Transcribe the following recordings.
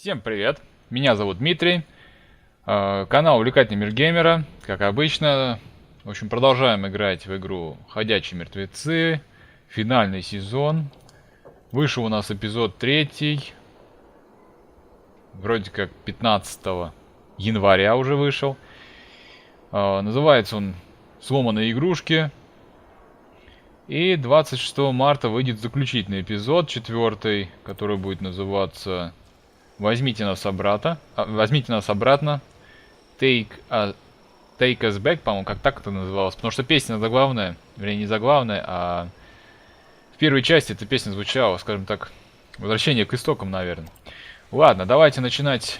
Всем привет, меня зовут Дмитрий, канал Увлекательный мир геймера, как обычно. В общем, продолжаем играть в игру Ходячие мертвецы, финальный сезон. Вышел у нас эпизод 3, вроде как 15 января уже вышел. Называется он «Сломанные игрушки». И 26 марта выйдет заключительный эпизод, 4, который будет называться «Возьмите нас обратно». Take Us Back, по-моему, как так это называлось. Потому что песня заглавная, вернее не заглавная, а в первой части эта песня звучала, скажем так, возвращение к истокам, наверное. Ладно, давайте начинать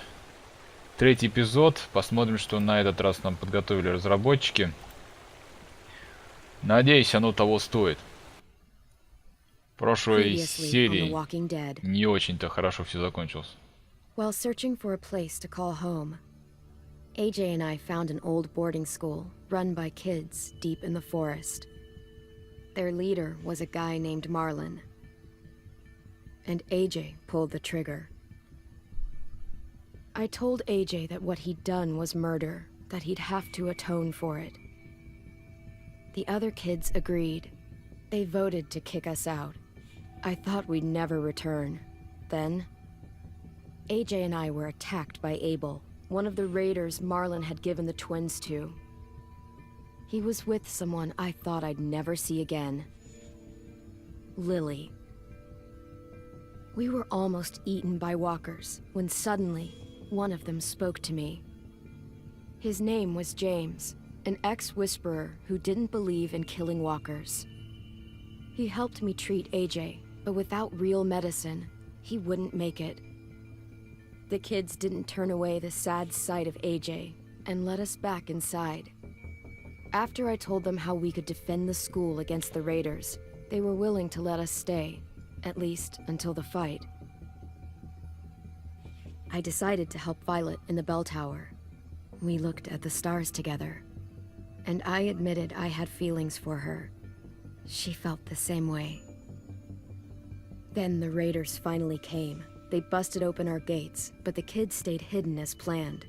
3-й эпизод. Посмотрим, что на этот раз нам подготовили разработчики. Надеюсь, оно того стоит. В прошлой серии не очень-то хорошо все закончилось. While searching for a place to call home, Эй-Джея and I found an old boarding school run by kids deep in the forest. Their leader was a guy named Marlin. And Эй-Джея pulled the trigger. I told Эй-Джея that what he'd done was murder, that he'd have to atone for it. The other kids agreed. They voted to kick us out. I thought we'd never return. Then Эй-Джея and I were attacked by Abel, one of the raiders Marlin had given the twins to. He was with someone I thought I'd never see again. Lily. We were almost eaten by walkers when suddenly one of them spoke to me. His name was James, an ex-whisperer who didn't believe in killing walkers. He helped me treat Эй-Джея, but without real medicine, he wouldn't make it. The kids didn't turn away the sad sight of Эй-Джея and let us back inside. After I told them how we could defend the school against the raiders, they were willing to let us stay, at least until the fight. I decided to help Violet in the bell tower. We looked at the stars together, and I admitted I had feelings for her. She felt the same way. Then the raiders finally came. They busted open our gates, but the kids stayed hidden as planned.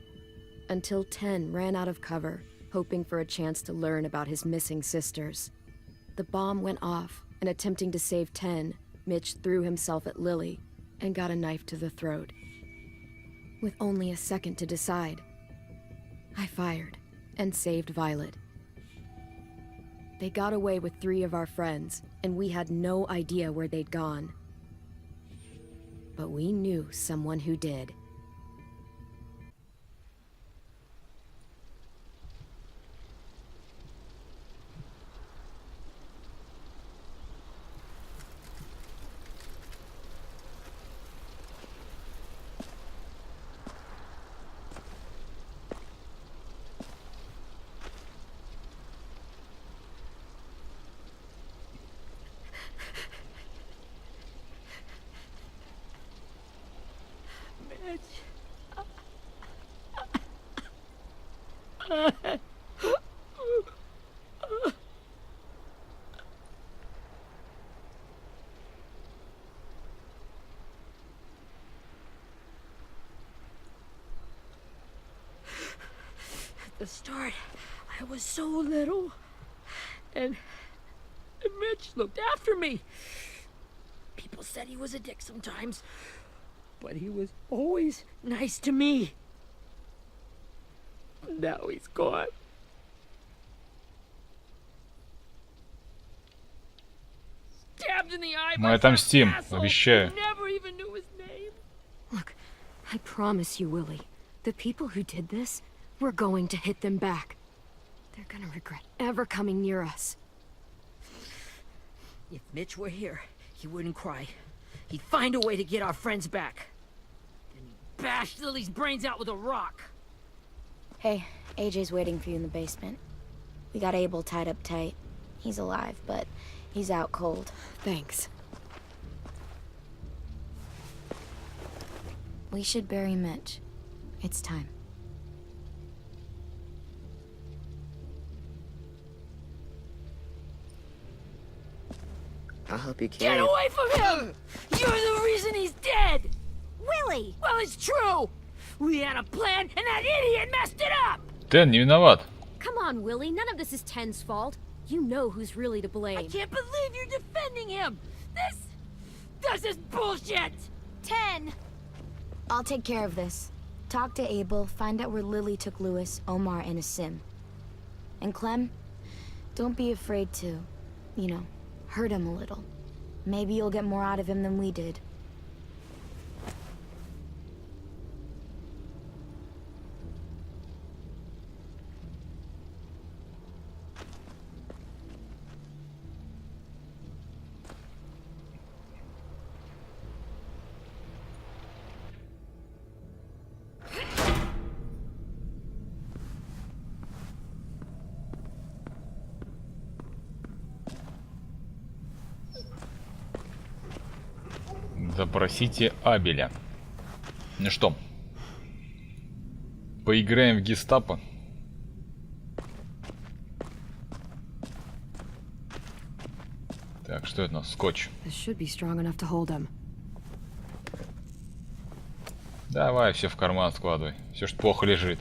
Until 10 ran out of cover, hoping for a chance to learn about his missing sisters. The bomb went off, and attempting to save 10, Mitch threw himself at Lily and got a knife to the throat. With only a second to decide, I fired and saved Violet. They got away with 3 of our friends, and we had no idea where they'd gone. But we knew someone who did. At the start, I was so little, and Mitch looked after me. People said he was a dick sometimes, but he was always nice to me. Now he's gone. Stabbed in the eye by Мы отомстим, some asshole обещаю. who never even knew his name. Look, I promise you, Willie, the people who did this, we're going to hit them back. They're gonna regret ever coming near us. If Mitch were here, he wouldn't cry. He'd find a way to get our friends back. Then he'd bash Lily's brains out with a rock. Hey, Эй-Джей's waiting for you in the basement. We got Abel tied up tight. He's alive, but he's out cold. Thanks. We should bury Mitch. It's time. I'll help you Get carry it. away from him! You're the reason he's dead! Willie! Willie! Well, it's true! We had a plan, and that idiot messed it up! Тен не виноват. Come on, Willie. None of this is Ten's fault. You know who's really to blame. I can't believe you're defending him! This is bullshit! 10! I'll take care of this. Talk to Abel, find out where Lily took Lewis, Omar, and Asim. And Clem, don't be afraid to, you know, hurt him a little. Maybe you'll get more out of him than we did. Запросите Абеля. Ну что? Поиграем в гестапо. Так, что это у нас? Скотч. This should be strong enough to hold him. Давай все в карман складывай. Все, что плохо лежит.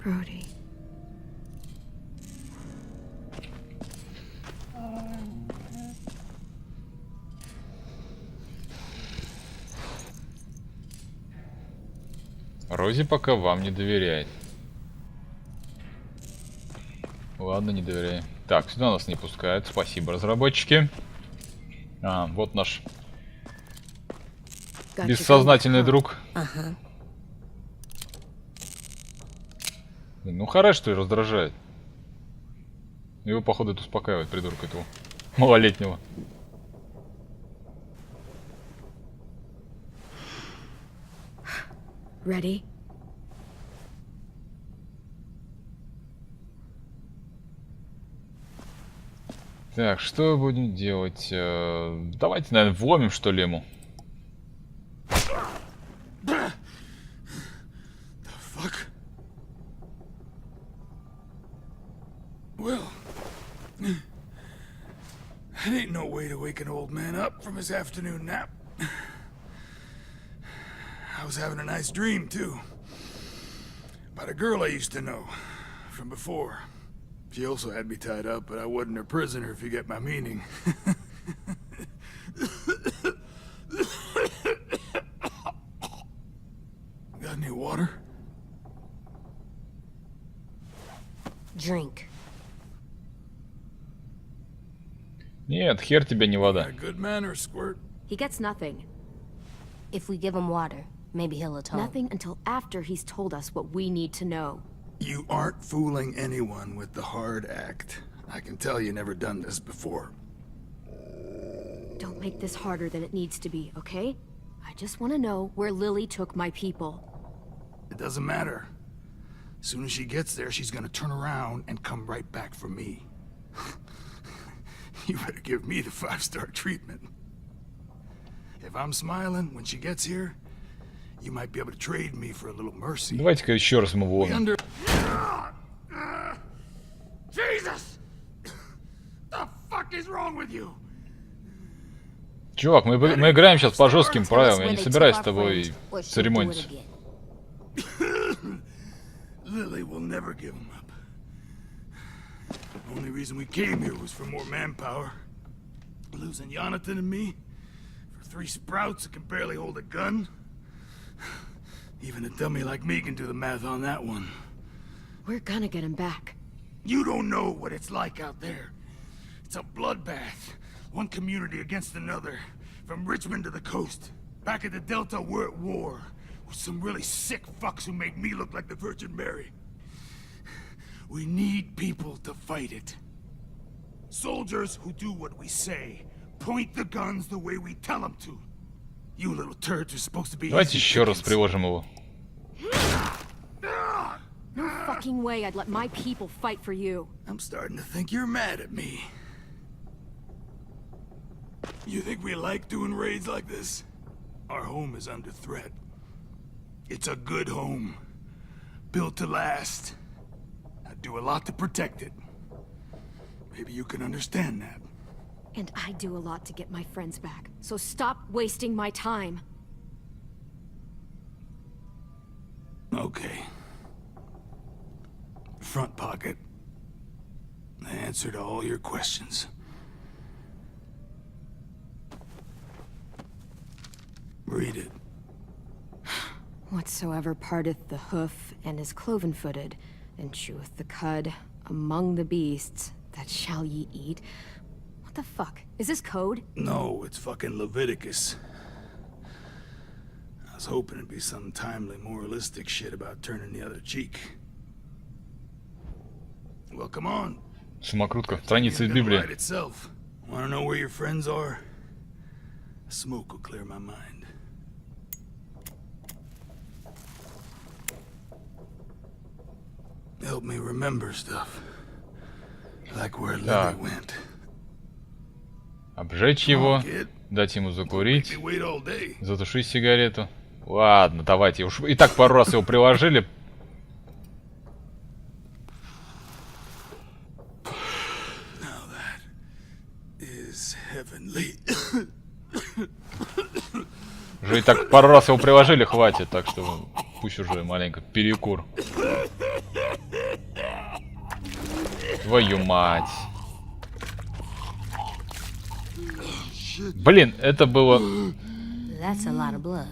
Brody. Рози пока вам не доверяет. Ладно, не доверяю. Так, сюда нас не пускают. Спасибо, разработчики. А, вот наш бессознательный друг. Блин, ну хорошо, что и раздражает. Его, походу, это успокаивает, придурка этого малолетнего. Ready? Так, что будем делать? Давайте, наверное, вломим, что ли, ему. Fuck. Well, that ain't no way to wake an old man up from his afternoon nap. I was having a nice dream, too. About a girl I used to know from before. She also had me tied up, but I wasn't her prisoner, if you get my meaning. Got any water? Drink. Нет, хер тебе не вода. A good man or a squirt? He gets nothing. If we give him water, maybe he'll atone. Nothing until after he's told us what we need to know. You aren't fooling anyone with the hard act. I can tell you never done this before. Don't make this harder than it needs to be, okay? I just want to know where Lily took my people. It doesn't matter. As soon as she gets there, she's gonna turn around and come right back for me. You better give me the 5-star treatment. If I'm smiling when she gets here, you might be able to trade me for a little mercy. Давайте-ка еще раз ему вломим. Jesus! The fuck is wrong with you? Чувак, мы играем сейчас по жестким правилам. Я не собираюсь с тобой церемониться. Lily will never give him up. The only reason we came here was for more manpower. Losing Jonathan and me for 3 sprouts that can barely hold a gun. Even a dummy like me can do the math on that one. We're gonna get him back. You don't know what it's like out there. It's a bloodbath. One community against another. From Richmond to the coast. Back at the Delta, we're at war. With some really sick fucks who make me look like the Virgin Mary. We need people to fight it. Soldiers who do what we say. Point the guns the way we tell them to. You little turds are supposed to be. Давайте еще раз приложим его. No fucking way I'd let my people fight for you. I'm starting to think you're mad at me. You think we like doing raids like this? Our home is under threat. It's a good home. Built to last. I do a lot to protect it. Maybe you can understand that. And I do a lot to get my friends back, so stop wasting my time. Okay. Front pocket. The answer to all your questions. Read it. Whatsoever parteth the hoof and is cloven-footed, and cheweth the cud among the beasts, that shall ye eat. What the fuck? Is this code? No, it's fucking Leviticus. I was hoping it'd be some timely, moralistic shit about turning the other cheek. Well, come on. Самокрутка. Страница из It's gonna Библии. write itself. Wanna know where your friends are? A smoke will clear my mind. Help me remember stuff. Like where Lily went. Обжечь его, дать ему закурить, Make me wait all day. затушить сигарету. Ладно, давайте. Уж и так пару раз его приложили. Now that is heavenly. Уже и так пару раз его приложили, хватит. Так что пусть уже маленько перекур. Твою мать. Блин, это было... That's a lot of blood.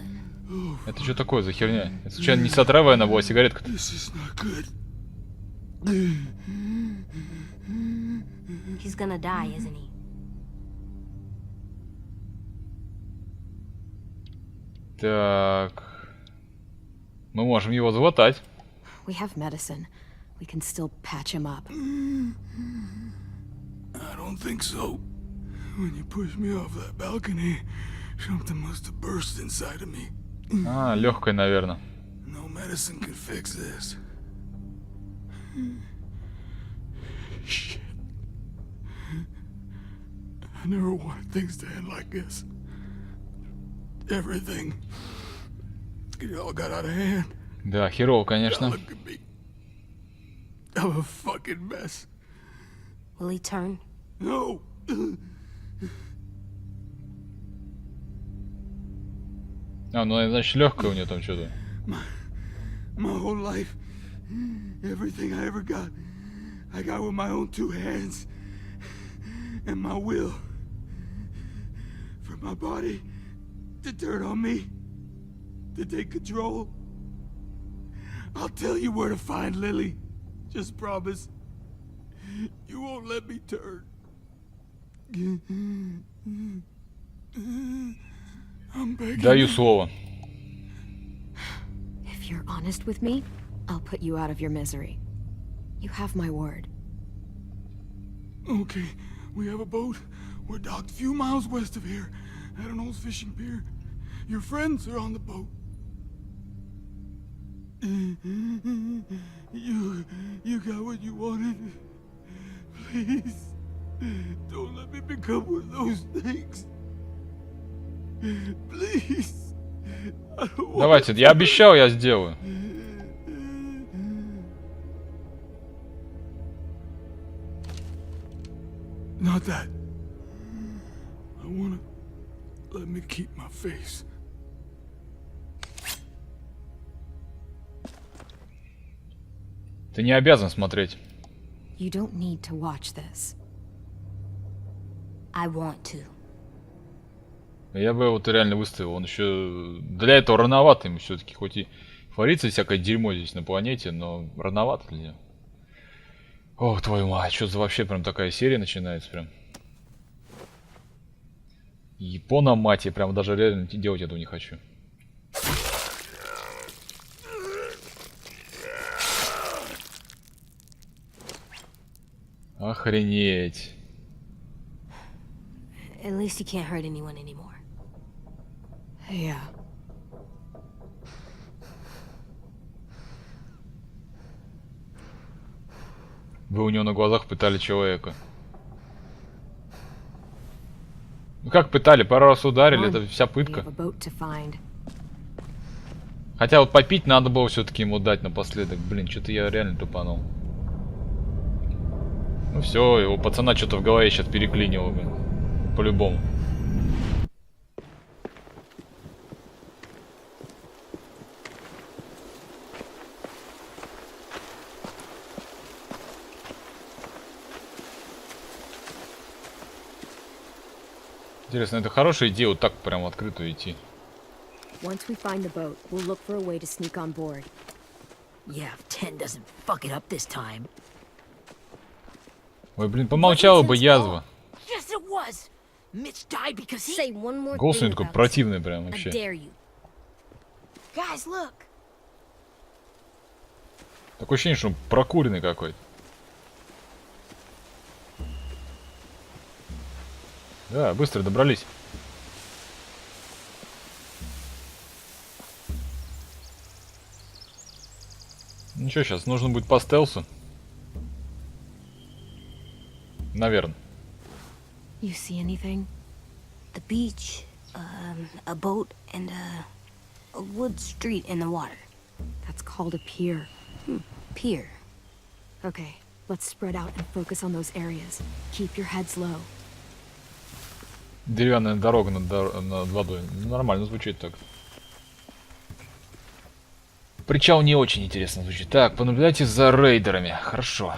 Это что такое за херня? Это случайно не с отравой она была, сигаретка? This is not good. He's gonna die, isn't he? Так... Мы можем его заглотать. We have medicine. We can still patch him up. I don't think so. When you pushed me off that balcony, something must have burst inside of me. А, легкая, наверное. No medicine could fix this. Shit. I never wanted things to end like this. Everything. It all got out of hand. Да, херово, конечно. Now look at me. I'm a fucking mess. Will he turn? No. А, ну значит легкая у нее там что-то. My whole life, everything I ever got, I got with my own two hands and my will. For my body to turn on me, to take control. I'll tell you where to find Lily. Just promise. You won't let me turn. I'm begging. Даю слово. If you're honest with me, I'll put you out of your misery. You have my word. Okay, we have a boat. We're docked a few miles west of here, at an old fishing pier. Your friends are on the boat. You got what you wanted. Please, don't let me become one of those things. Please. I don't want Давайте, я обещал, я сделаю. Not that. I wanna let me keep my face. Ты не обязан смотреть. You don't need to watch this. I want to. Я бы вот реально выставил. Он еще... Для этого рановато ему все-таки. Хоть и творится всякое дерьмо здесь на планете, но рановато для него. О, твою мать, что за вообще прям такая серия начинается прям. Япона мать, я прям даже реально делать этого не хочу. Охренеть. At least he can't hurt anyone anymore. Yeah. Вы у него на глазах пытали человека. Ну как пытали? Пару раз ударили, это вся We пытка. have a boat to find. Хотя вот попить надо было все-таки ему дать напоследок. Блин, что-то я реально тупанул. Ну все, его пацана что-то в голове сейчас переклинило, блин. по-любому. Интересно, это хорошая идея вот так прям в открытую идти. Once we find the boat, we'll look for a way to sneak on board. Yeah, if 10 doesn't fuck it up this time. Ой, блин, помолчала бы язва. Yes, it was. Mitch died because he... Say one more Голос у thing него такой about противный прям this. I вообще. dare you. Guys, look. Такое ощущение, что он прокуренный какой-то. Да, быстро добрались. Ничего, сейчас нужно будет по стелсу. Наверное. You see anything? The beach, a boat, and a wood street in the water. That's called a pier. Pier. Okay, let's spread out and focus on those areas. Keep your heads low. Деревянная дорога над водой. Нормально звучит так. Причал не очень интересно звучит. Так, понаблюдайте за рейдерами. Хорошо.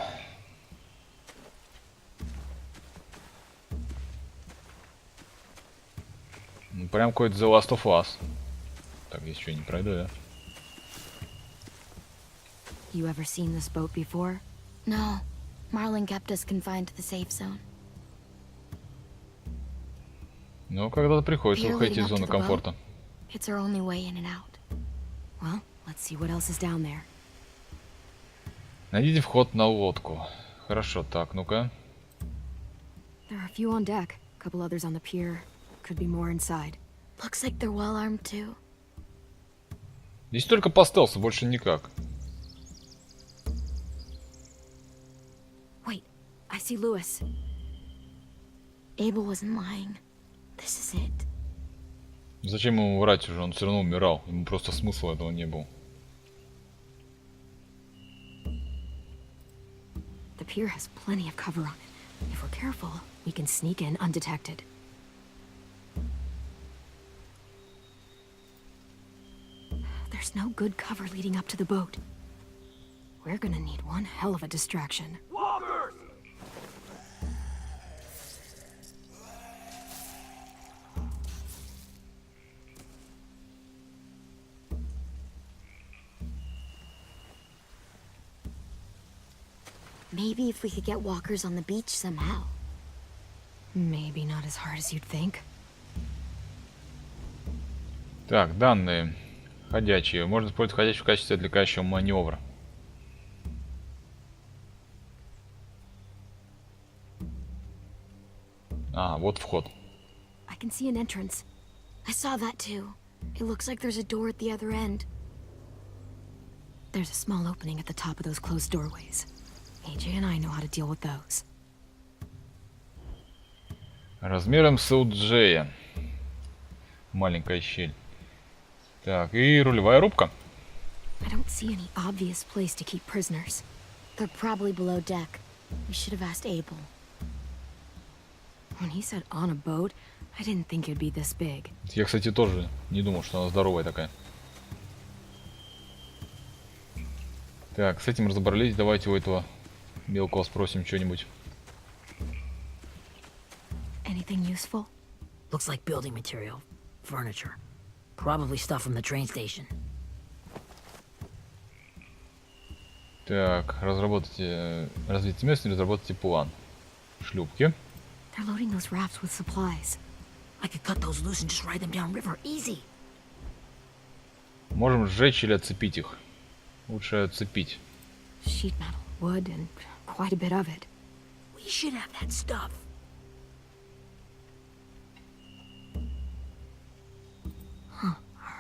Ну, прям какой-то The Last of Us. Так, здесь что, не пройду, да? You ever seen this boat before? No. Marlin kept us confined to the safe zone. Ну, когда-то приходится Pier выходить leading из up to зоны the комфорта. boat. It's our only way in and out. Well, let's see what else is down there. Найдите вход на лодку. Хорошо, так, ну-ка. There are a few on deck, a couple others on the pier. Could be more inside. Looks like they're well armed too. Здесь только по стелсу, больше никак. Wait, I see Lewis. Abel wasn't lying. This is it. Зачем ему врать уже? Он все равно умирал. Ему просто смысла этого не было. The pier has plenty of cover on it. If we're careful, we can sneak in undetected. There's no good cover leading up to the boat. We're gonna need one hell of a distraction. Maybe if we could get walkers on the beach somehow. Maybe not as hard as you'd think. Так, данные. Ходячие. Можно использовать ходячие в качестве отвлекающего маневра. А, вот вход. I can see an entrance. I saw that too. It looks like there's a door at the other end. There's a small opening at the top of those closed doorways. AJ and I know how to deal with those. Размером с Эй-Джея. Маленькая щель. Так, и рулевая рубка. I don't see any obvious place to keep prisoners. They're probably below deck. We should have asked Abel. When he said on a boat, I didn't think it'd be this big. Я, кстати, тоже не думал, что она здоровая такая. Так, с этим разобрались. Давайте у этого мелкого спросим что-нибудь. Anything useful? Looks like building material. Furniture. Probably stuff from the train station. Так, разработайте... Развитие места и разработайте план. Шлюпки. They're loading those rafts with supplies. I could cut those loose and just ride them down river. Easy. Можем сжечь или отцепить их. Лучше отцепить. Sheet metal, wood, and quite a bit of it. We should have that stuff.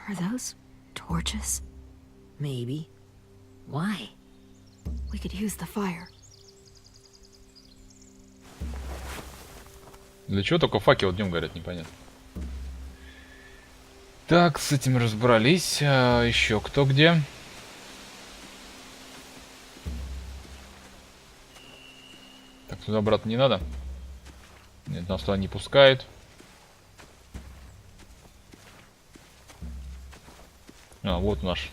Are those torches? Maybe. Why? We could use the fire. Для чего только факел днем горят, непонятно. Так, с этим разобрались. А еще кто где? Так, туда обратно не надо. Нет, нас туда не пускает. А, вот наш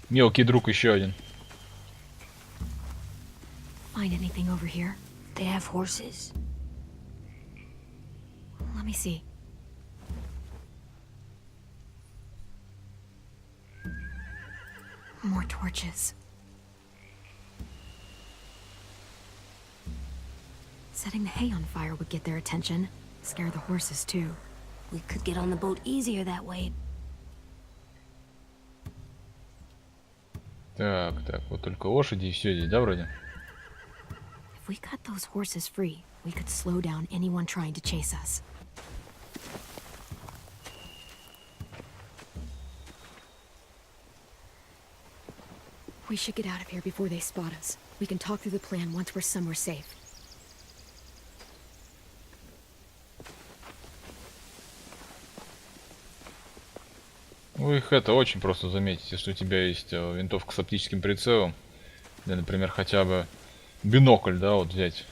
мелкий друг еще один. Find anything over here? They have horses. Let me see. More torches. Setting the hay on fire would get their attention. Scare the horses too. We could get on the boat easier that way. Так, вот только лошади и все здесь, да, вроде? If we cut those horses free, we could slow down anyone trying to chase us. We should get out of here before they spot us. We can talk through the plan once we're somewhere safe. Ну их это очень просто заметить, если у тебя есть винтовка с оптическим прицелом. Или, например, хотя бы бинокль, да, вот взять.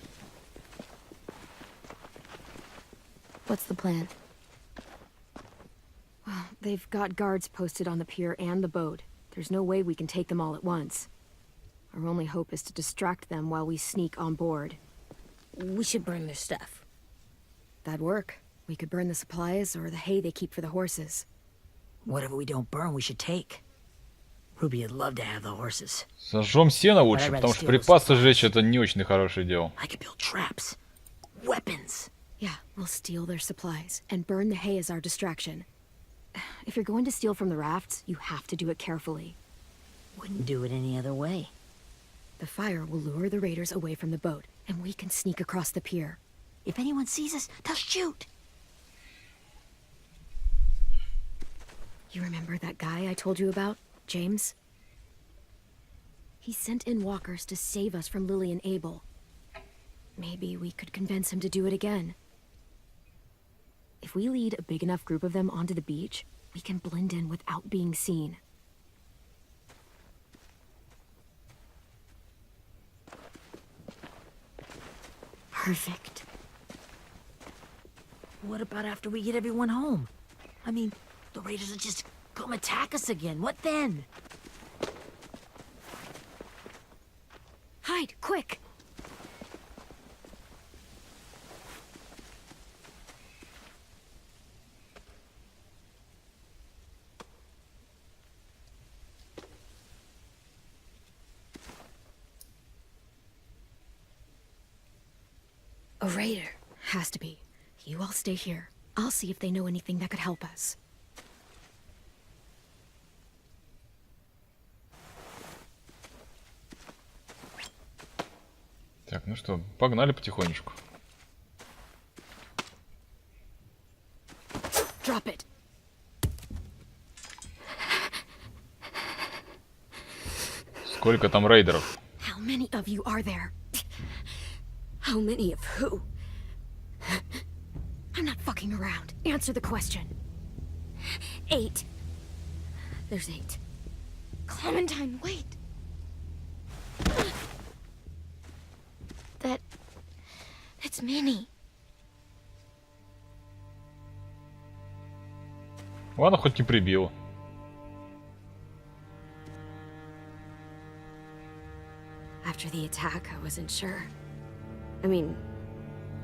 What's the plan? Well, they've got guards posted on the pier and the boat. There's no way we can take them all at once. Our only hope is to distract them while we sneak on board. We should burn their stuff. That'd work. We could burn the supplies or the hay they keep for the horses. Whatever we don't burn, we should take. Ruby would love to have the horses. Сожжем сено лучше, потому что припасы сжечь это не очень хорошее дело. I could build traps. Weapons. Yeah, we'll steal their supplies and burn the hay as our distraction. If you're going to steal from the rafts, you have to do it carefully. Wouldn't do it any other way. The fire will lure the raiders away from the boat, and we can sneak across the pier. If anyone sees us, they'll shoot. You remember that guy I told you about, James? He sent in walkers to save us from Lily and Abel. Maybe we could convince him to do it again. If we lead a big enough group of them onto the beach, we can blend in without being seen. Perfect. What about after we get everyone home? I mean, the raiders will just come attack us again. What then? Hide, quick! A raider. Has to be. You all stay here. I'll see if they know anything that could help us. Так, ну что, погнали потихонечку. Drop it. Сколько там рейдеров? How many of you are there? How many of who? I'm not fucking around. Answer the question. 8. There's 8. Clementine, wait. It's Minnie. Ладно, хоть не прибил. After the attack, I wasn't sure. I mean,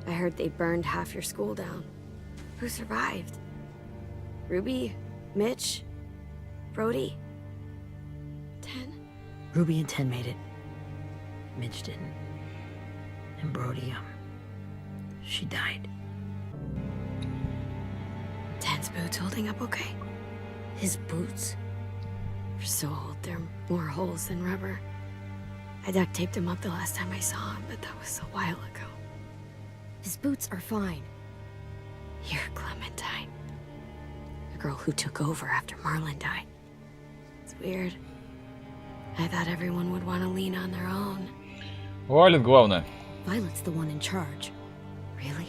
I heard they burned half your school down. Who survived? Ruby? Mitch? Brody? 10? Ruby and 10 made it. Mitch didn't. And Brody, she died. 10's boots holding up okay? His boots? They're so old, there are more holes than rubber. I duct taped him up the last time I saw him, but that was a while ago. His boots are fine. You're Clementine. The girl who took over after Marlon died. It's weird. I thought everyone would want to lean on their own. Валит главное. Violet's the one in charge. Really?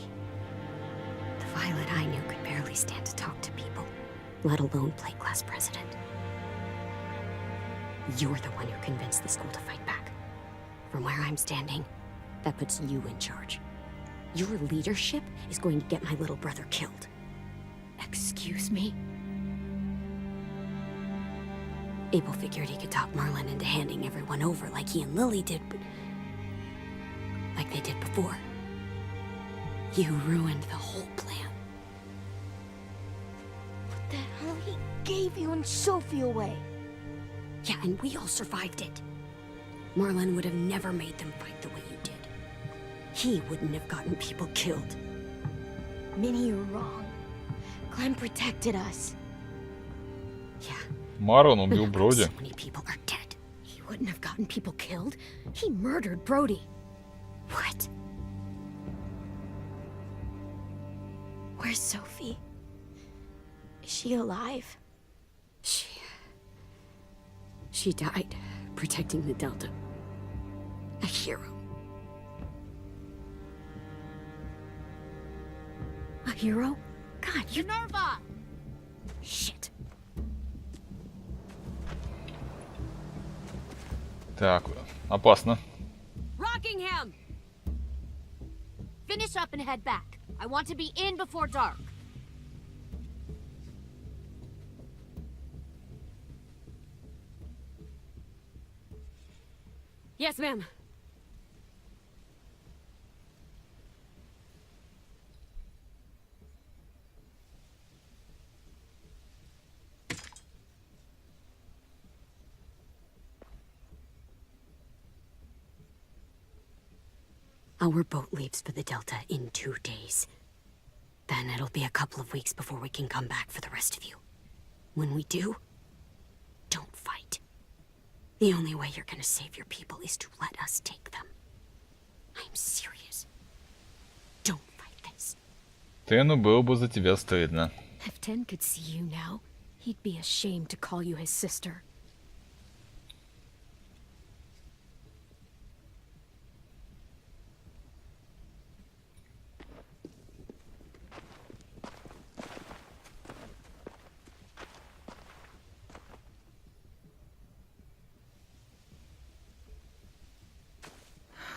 The Violet I knew could barely stand to talk to people, let alone play class president. You're the one who convinced the school to fight back. From where I'm standing, that puts you in charge. Your leadership is going to get my little brother killed. Excuse me? Abel figured he could talk Marlin into handing everyone over like he and Lily did, but like they did before. You ruined the whole plan. What the hell? He gave you and Sophie away. Yeah, and we all survived it. Marlin would have never made them fight the way you did. He wouldn't have gotten people killed. Minnie, you're wrong. Clem protected us. Yeah. Марон but убил how come Броди. so many people are dead? He wouldn't have gotten people killed. He murdered Brody. What? Where's Sophie? Is she alive? She died protecting the Delta. A hero. A hero? God, you... Minerva! Shit. Так, опасно. Rockingham! Finish up and head back. I want to be in before dark. Yes, ma'am. Our boat leaves for the Delta in 2 days. Then it'll be a couple of weeks before we can come back for the rest of you. When we do, don't fight. The only way you're gonna save your people is to let us take them. I'm serious. Don't fight this. Тену было бы за тебя стыдно. If Ten could see you now, he'd be ashamed to call you his sister.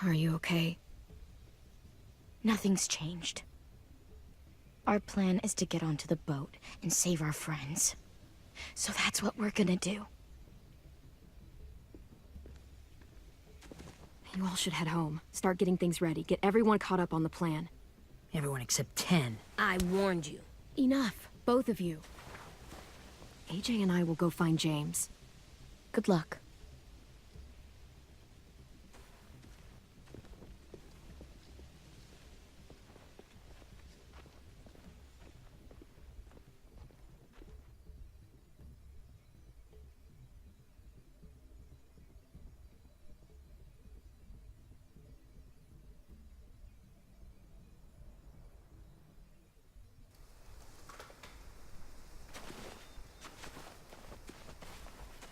Are you okay? Nothing's changed. Our plan is to get onto the boat and save our friends. So that's what we're gonna do. You all should head home. Start getting things ready. Get everyone caught up on the plan. Everyone except 10. I warned you. Enough, both of you. AJ and I will go find James. Good luck.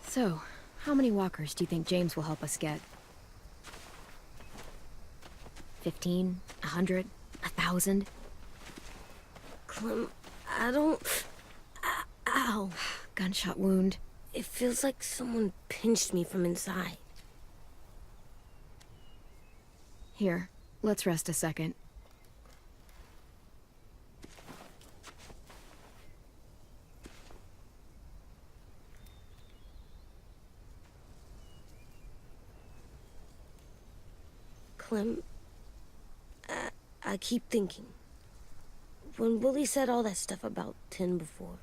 So, how many walkers do you think James will help us get? 15? 100? 1,000? Clem, I don't... Ow. Gunshot wound. It feels like someone pinched me from inside. Here, let's rest a second. Clem, I keep thinking. When Willie said all that stuff about 10 before,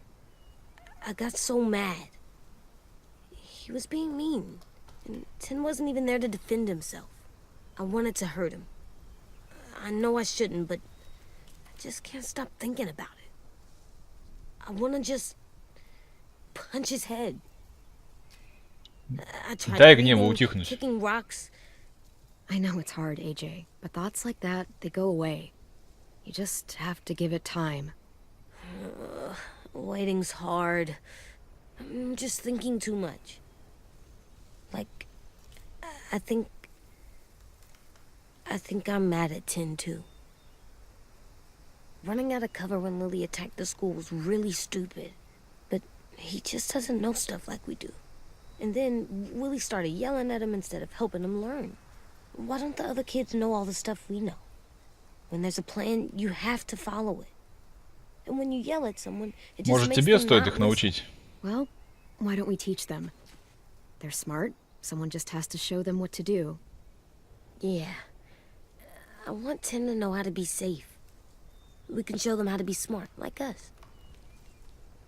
I got so mad. He was being mean, and 10 wasn't even there to defend himself. I wanted to hurt him. I know I shouldn't, but I just can't stop thinking about it. I want to just punch his head. I tried Дай гневу breathing, утихнуть. kicking rocks. I know it's hard, AJ, but thoughts like that, they go away. You just have to give it time. Waiting's hard. I'm just thinking too much. Like, I think I'm mad at 10 too. Running out of cover when Lily attacked the school was really stupid. But he just doesn't know stuff like we do. And then Willie started yelling at him instead of helping him learn. Why don't the other kids know all the stuff we know? When there's a plan, you have to follow it. And when you yell at someone, it just Может, makes тебе them стоит not их listen. научить? Well, why don't we teach them? They're smart. Someone just has to show them what to do. Yeah. I want Tim to know how to be safe. We can show them how to be smart, like us.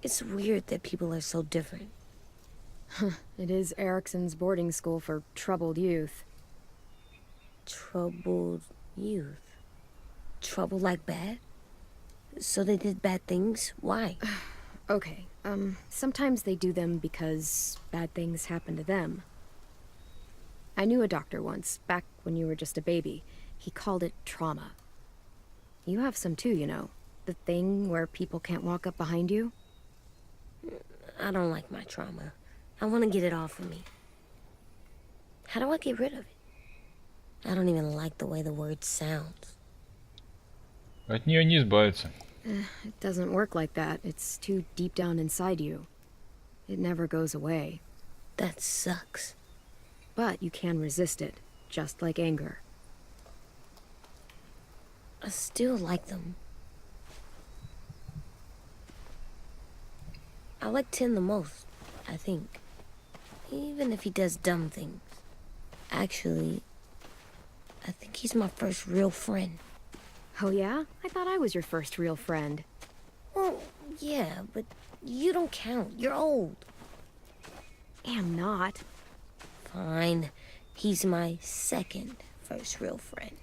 It's weird that people are so different. It is Erickson's boarding school for troubled youth. Troubled youth. Trouble like bad? So they did bad things? Why? Okay, sometimes they do them because bad things happen to them. I knew a doctor once, back when you were just a baby. He called it trauma. You have some too, you know. The thing where people can't walk up behind you. I don't like my trauma. I want to get it off of me. How do I get rid of it? I don't even like the way the word sounds. От нее не избавиться. It doesn't work like that. It's too deep down inside you. It never goes away. That sucks. But you can resist it, just like anger. I still like them. I like Tim the most, I think. Even if he does dumb things. Actually, I think he's my first real friend. Oh yeah? I thought I was your first real friend. Well, yeah, but you don't count. You're old. Am not. Fine. He's my second first real friend.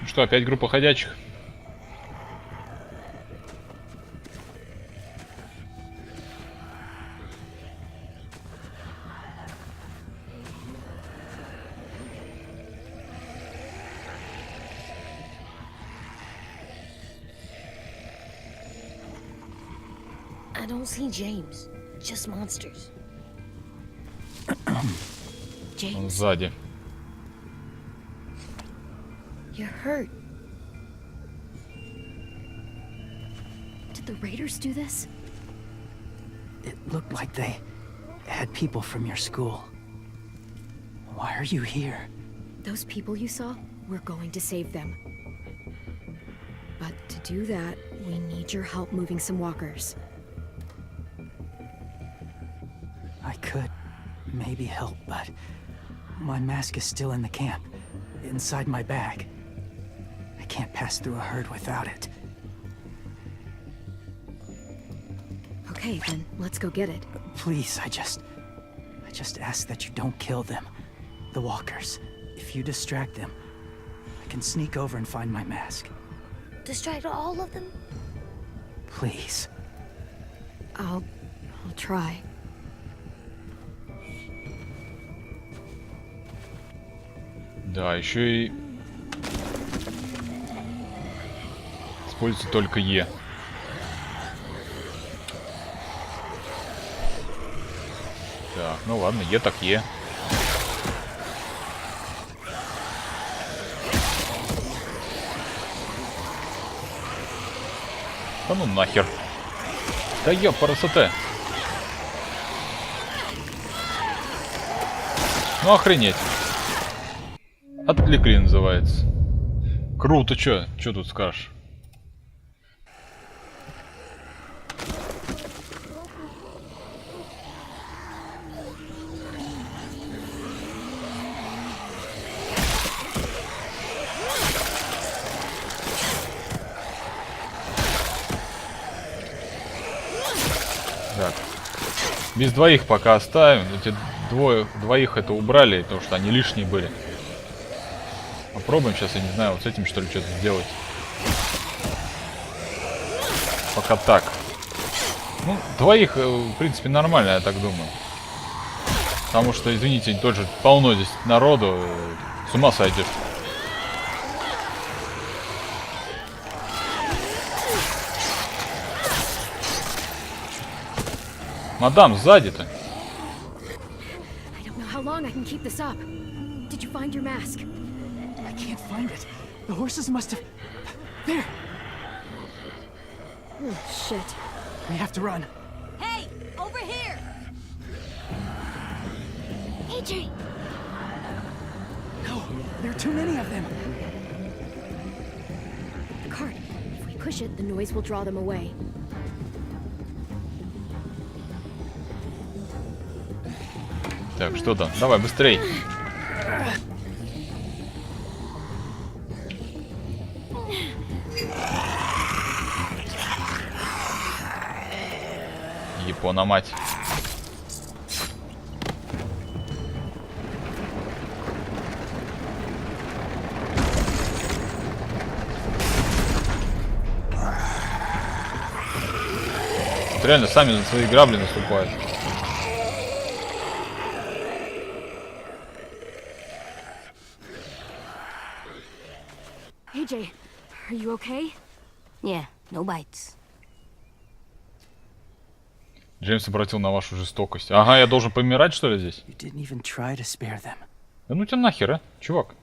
Ну что, опять группа ходячих? I don't see James. Just monsters. Он James, сзади. You're hurt. did the Raiders do this? It looked like they had people from your school. Why are you here? Those people you saw, we're going to save them. But to do that, we need your help moving some walkers. I could maybe help, but my mask is still in the camp, inside my bag. I can't pass through a herd without it. Okay, then let's go get it. Please, I just ask that you don't kill them. The walkers. If you distract them, I can sneak over and find my mask. Distract all of them? Please. I'll try. Да, еще и используется только Е. Так, ну ладно, Е так Е. Да ну нахер. Да ёпарасоте. Ну охренеть. Отвлекли называется. Круто, чё тут скажешь? Так. Без двоих пока оставим. Эти двоих это убрали, потому что они лишние были. Попробуем сейчас, я не знаю, вот с этим что ли что-то сделать. Пока так. Ну, двоих, в принципе, нормально, я так думаю. Потому что, извините, тоже полно здесь народу. С ума сойдешь. Мадам, сзади-то. I don't know how long I can keep this up. Did you find your mask? I can't find it. The horses must have... There! Oh, shit. We have to run. Hey, over here! Эй-Джея! No, there are too many of them. The cart. If we push it, the noise will draw them away. Так, что там? Давай, быстрей. Япона мать. Вот реально сами на свои грабли наступают. Эй-Джея, are you okay? Yeah, no bites. Джеймс обратил на вашу жестокость. Ага, я должен помирать, что ли, здесь? You didn't even try to spare them. Да ну тебя нахер, а, чувак.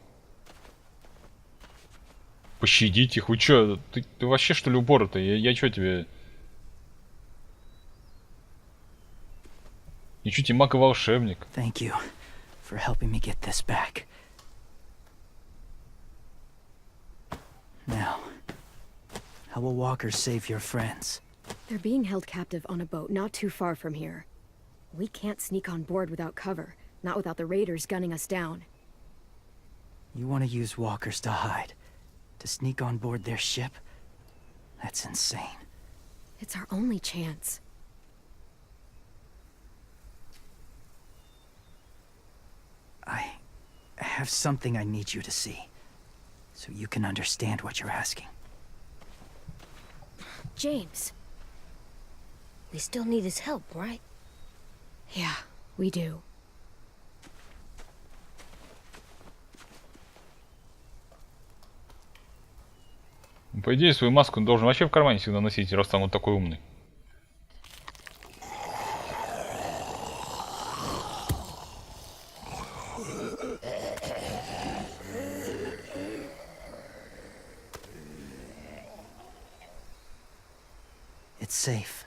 Пощадить их, вы чё? Ты вообще что ли упоротый? Я чё тебе... Ничего тебе маг и волшебник. Thank you for helping me get this back. Now, how will walkers save your friends? They're being held captive on a boat not too far from here. We can't sneak on board without cover, not without the raiders gunning us down. You want to use walkers to hide? To sneak on board their ship? That's insane. It's our only chance. I have something I need you to see, so you can understand what you're asking. James. We still need his help, right? Yeah, we do. По идее, свою маску он должен вообще в кармане всегда носить, раз там он такой умный. It's safe.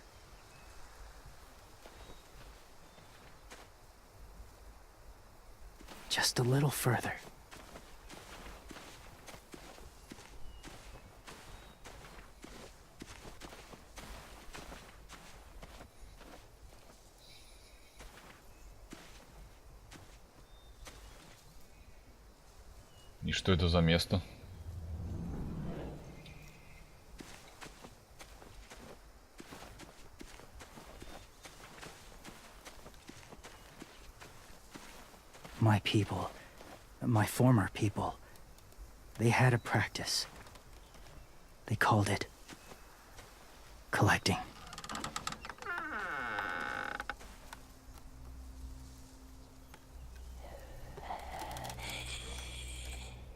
Just a little further. И что это за место? My people, my former people, they had a practice. They called it collecting.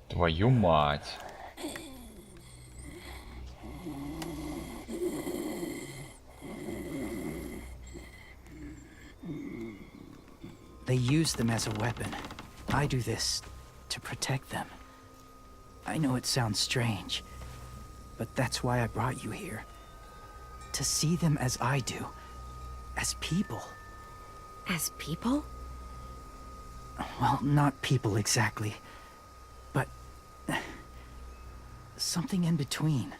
Твою мать. They use them as a weapon. I do this to protect them. I know it sounds strange, but that's why I brought you here. To see them as I do. As people. As people? Well, not people exactly, but something in between.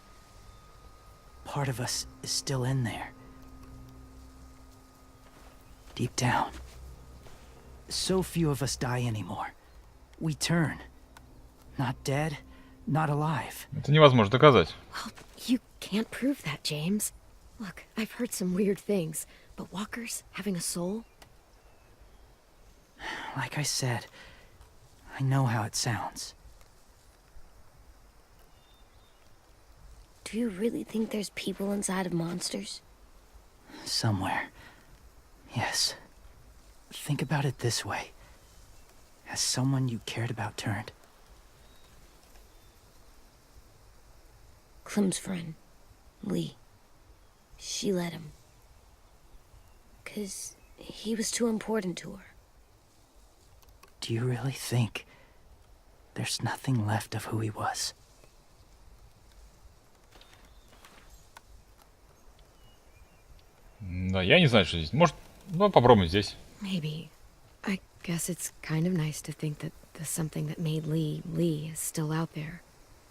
Part of us is still in there. Deep down. So few of us die anymore. We turn. Not dead, not alive. Это невозможно доказать. Well, you can't prove that, James. Look, I've heard some weird things, but walkers having a soul? Like I said, I know how it sounds. Do you really think there's people inside of monsters? Somewhere. Yes. Think about it this way. Has someone you cared about turned? Clem's friend, Lee. She let him. 'Cause he was too important to her. Do you really think there's nothing left of who he was? Да, я не знаю, что здесь. Может, ну попробуем здесь. Maybe. I guess it's kind of nice to think that the something that made Lee is still out there,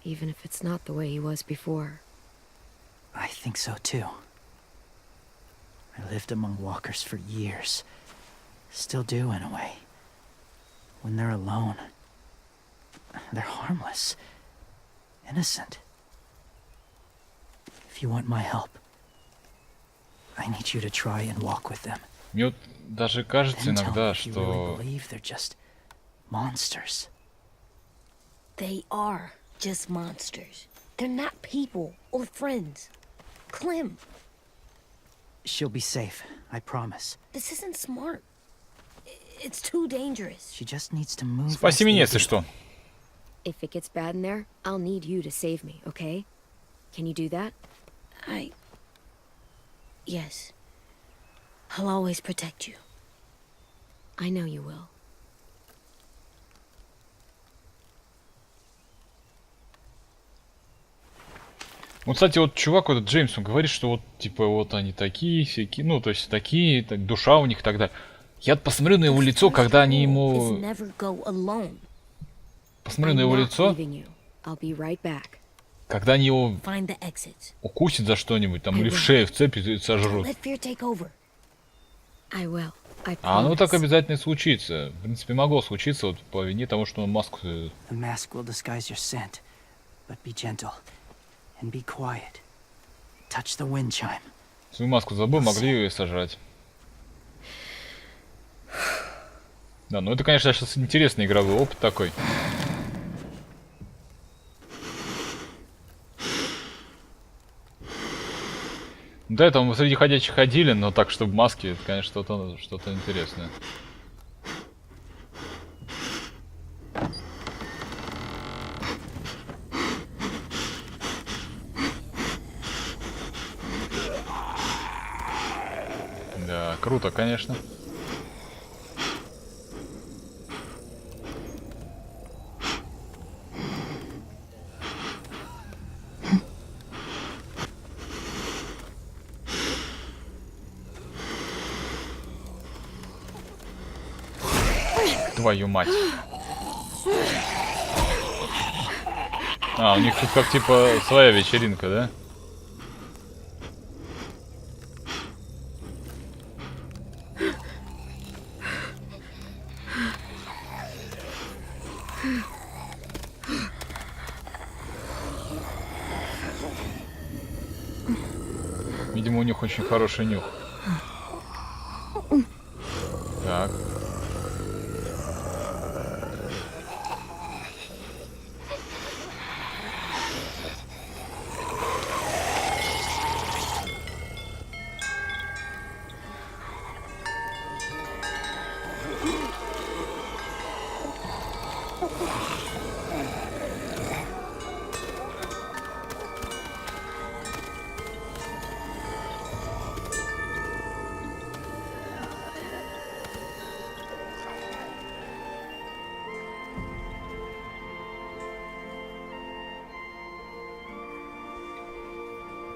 even if it's not the way he was before. I think so too. I lived among walkers for years. Still do, in a way. When they're alone, they're harmless. Innocent. If you want my help, I need you to try and walk with them. Мне вот даже кажется Then tell me иногда, if you really что... believe they're just monsters. They are just monsters. They're not people or friends. Clem, She'll be safe, I promise. this isn't smart. It's too dangerous. She just needs to move. Спаси as меня, they если do. что. If it gets bad in there, I'll need you to save me, okay? Can you do that? Yes. I'll always protect you. I know you will. Вот, кстати, вот чувак, вот этот Джеймс, он говорит, что вот, типа, вот они такие, всякие, ну, то есть такие, так, душа у них и так далее. Я посмотрю на его лицо, когда они Is ему... never go alone. Посмотрю на I'm его not лицо, leaving you. I'll be right back. когда они его Find the exits. укусят за что-нибудь, там, или в шею вцепят и сожрут. Let fear take over. I will. I А оно так promise. обязательно и случится. В принципе, могло случиться вот по вине того, что он маску... The mask will disguise your scent, but be gentle and be quiet. Touch the wind chime. Свою маску забыл, могли ее и сожрать. Да, ну это, конечно, сейчас интересный игровой опыт такой. До этого мы среди ходячих ходили, но так, чтобы маски, это, конечно, что-то интересное. Да, круто, конечно. Твою мать. А, у них тут как типа своя вечеринка, да? Видимо, у них очень хороший нюх. Так.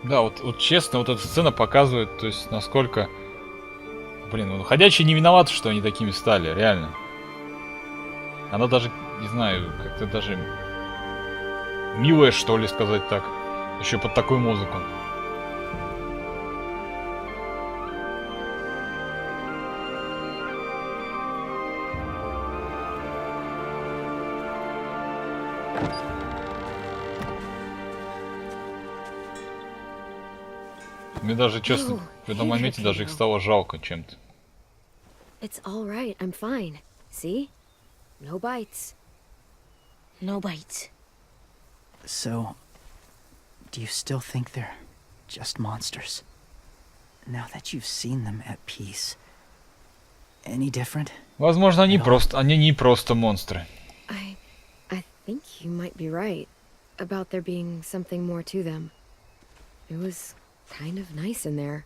Да, вот честно, вот эта сцена показывает, то есть, насколько... Блин, ну ходячие не виноваты, что они такими стали, реально. Она даже, не знаю, как-то даже... Милая, что ли, сказать так. Еще под такую музыку. Мне даже, честно, в этом моменте даже их стало жалко чем-то. It's all right. I'm fine. See? No bites. No bites. So, do you still think they're just monsters? Now that you've seen them at peace, any different? Возможно, они не просто монстры. I think you might be right about there being something more to them. It was kind of nice in there.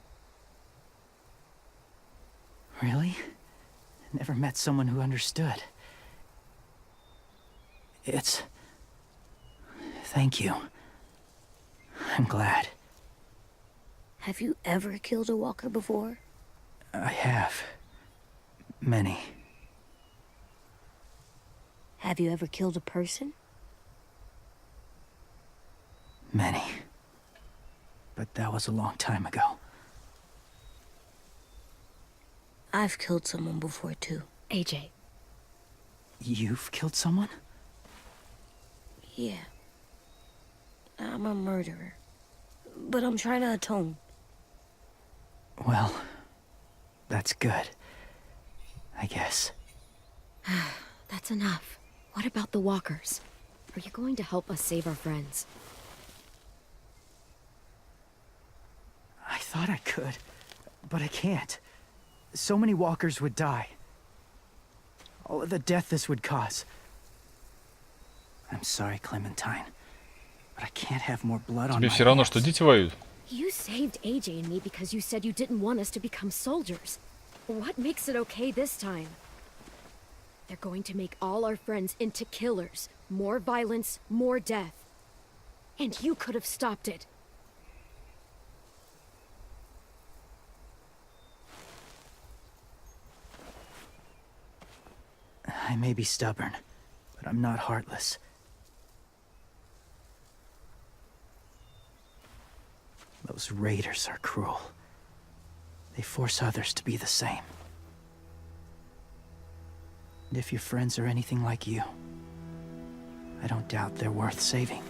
Really? Never met someone who understood. Thank you. I'm glad. Have you ever killed a walker before? I have. Many. Have you ever killed a person? Many. But that was a long time ago. I've killed someone before, too. AJ. You've killed someone? Yeah. I'm a murderer. But I'm trying to atone. Well, that's good. I guess. That's enough. What about the walkers? Are you going to help us save our friends? I thought I could, but I can't. So many walkers would die. All of the death this would cause. I'm sorry, Clementine, but I can't have more blood on Тебе my все равно, hands. что дети воюют. You saved AJ and me because you said you didn't want us to become soldiers. What makes it okay this time? They're going to make all our friends into killers. More violence, more death. And you could have stopped it. I may be stubborn, but I'm not heartless. Those raiders are cruel. They force others to be the same. And if your friends are anything like you, I don't doubt they're worth saving.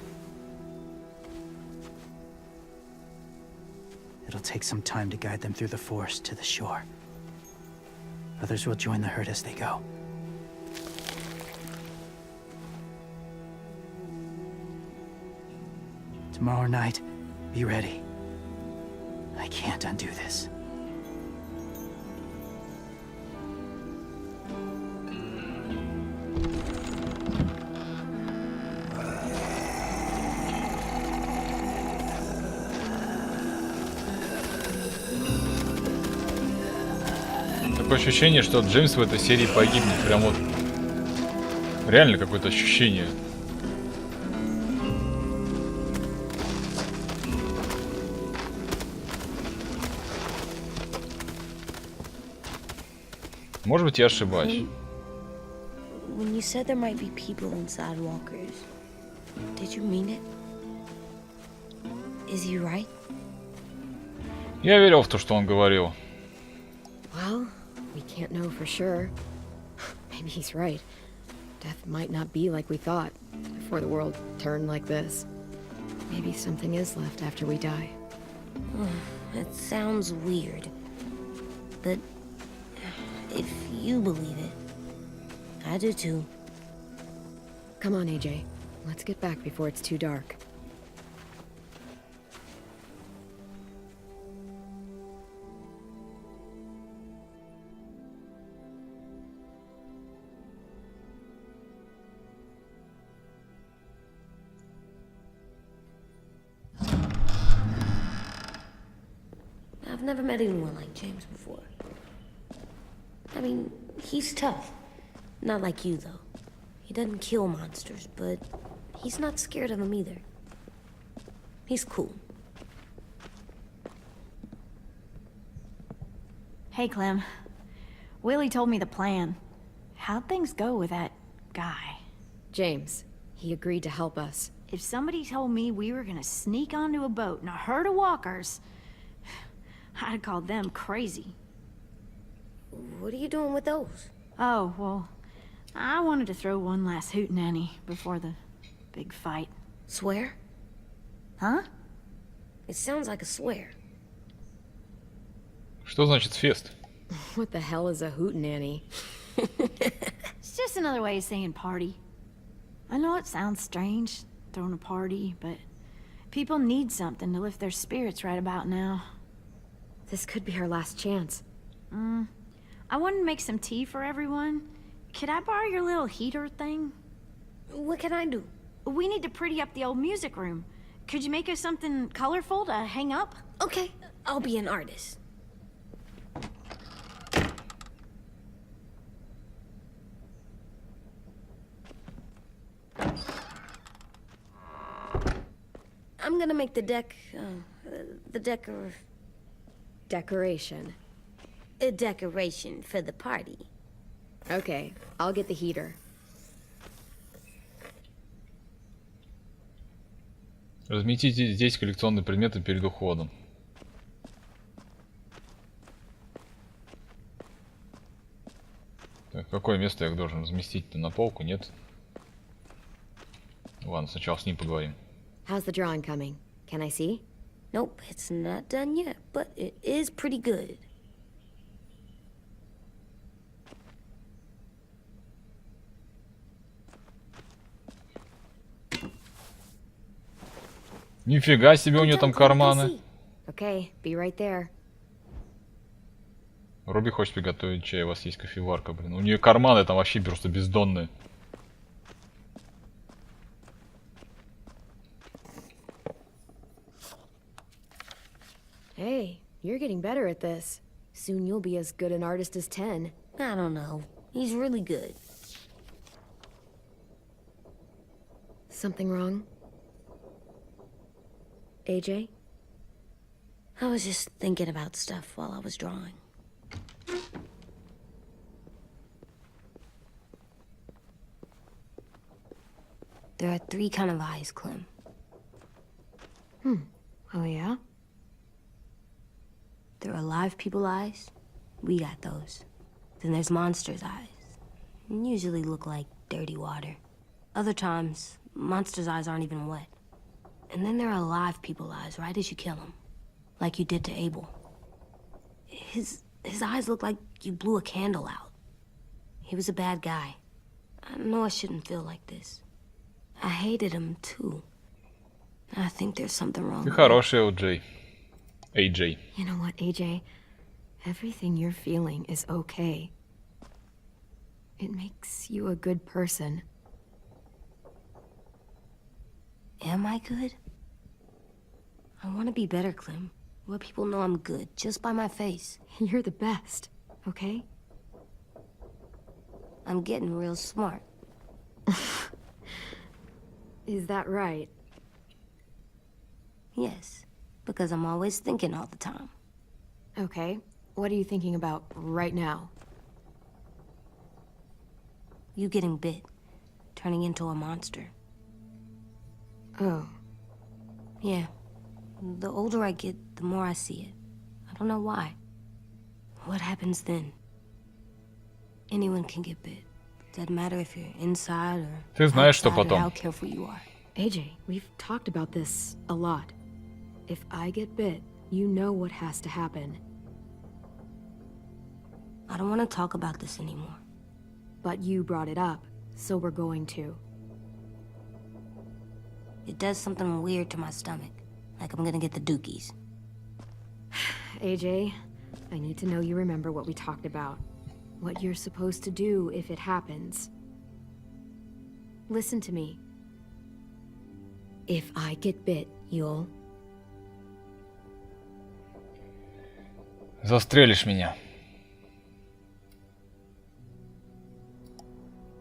It'll take some time to guide them through the forest to the shore. Others will join the herd as they go. Tomorrow night, be ready. I can't undo this. Такое ощущение, что Джеймс в этой серии погибнет. Прям вот реально какое-то ощущение. Может быть, я ошибаюсь. When you said there might be people inside walkers, did you mean it? Is he right? Я верил в то, что он говорил. Well, we can't know for sure. Maybe he's right. Death might not be like we thought before the world turned like this. Maybe something is left after we die. It sounds weird, but if you believe it, I do too. Come on, AJ. Let's get back before it's too dark. I've never met anyone like James before. I mean, he's tough. Not like you, though. He doesn't kill monsters, but he's not scared of them either. He's cool. Hey, Clem. Willie told me the plan. How'd things go with that guy? James, he agreed to help us. If somebody told me we were gonna sneak onto a boat in a herd of walkers, I'd call them crazy. What are you doing with those? Oh, well, I wanted to throw one last hootenanny before the big fight. Swear? Huh? It sounds like a swear. Что значит фест? What the hell is a hootenanny? It's just another way of saying party. I know it sounds strange, throwing a party, but people need something to lift their spirits right about now. This could be our last chance. I wanted to make some tea for everyone. Could I borrow your little heater thing? What can I do? We need to pretty up the old music room. Could you make us something colorful to hang up? Okay, I'll be an artist. I'm gonna make the decoration. a decoration for the party. Okay, I'll get the heater. Разместите здесь коллекционные предметы перед уходом. Так, какое место я их должен разместить-то? На полку, нет? Ладно, сначала с ним поговорим. How's the drawing coming? Can I see? Nope, it's not done yet, but it is pretty good. Нифига себе, у нее там карманы. Okay, be right there. Руби хочет приготовить чай, у вас есть кофеварка, блин. У нее карманы там вообще просто бездонные. Hey, you're getting better at this. Soon you'll be as good an artist as 10. I don't know. He's really good. Something wrong? AJ? I was just thinking about stuff while I was drawing. There are 3 kind of eyes, Clem. Oh yeah? There are live people eyes. We got those. Then there's monsters' eyes. Usually look like dirty water. Other times, monsters' eyes aren't even wet. And then there are live people eyes right as you kill them. Like you did to Abel. His eyes look like you blew a candle out. He was a bad guy. I know I shouldn't feel like this. I hated him too. I think there's something wrong. Ты хорошая, Эй-Джей. Эй-Джей. You know what, AJ? Everything you're feeling is okay. It makes you a good person. Am I good? I want to be better, Clem. Let people know I'm good, just by my face. You're the best, okay? I'm getting real smart. Is that right? Yes, because I'm always thinking all the time. Okay, what are you thinking about right now? You getting bit, turning into a monster. Oh, Yeah. The older I get, the more I see it. I don't know why. What happens then? Anyone can get bit. Doesn't matter if you're inside or Ты знаешь, что outside or потом. how careful you are. AJ, we've talked about this a lot. If I get bit, you know what has to happen. I don't want to talk about this anymore. But you brought it up, so we're going to. It does something weird to my stomach. Like I'm gonna get the dookies. AJ, I need to know you remember what we talked about. What you're supposed to do if it happens. Listen to me. If I get bit, you'll... Застрелишь меня.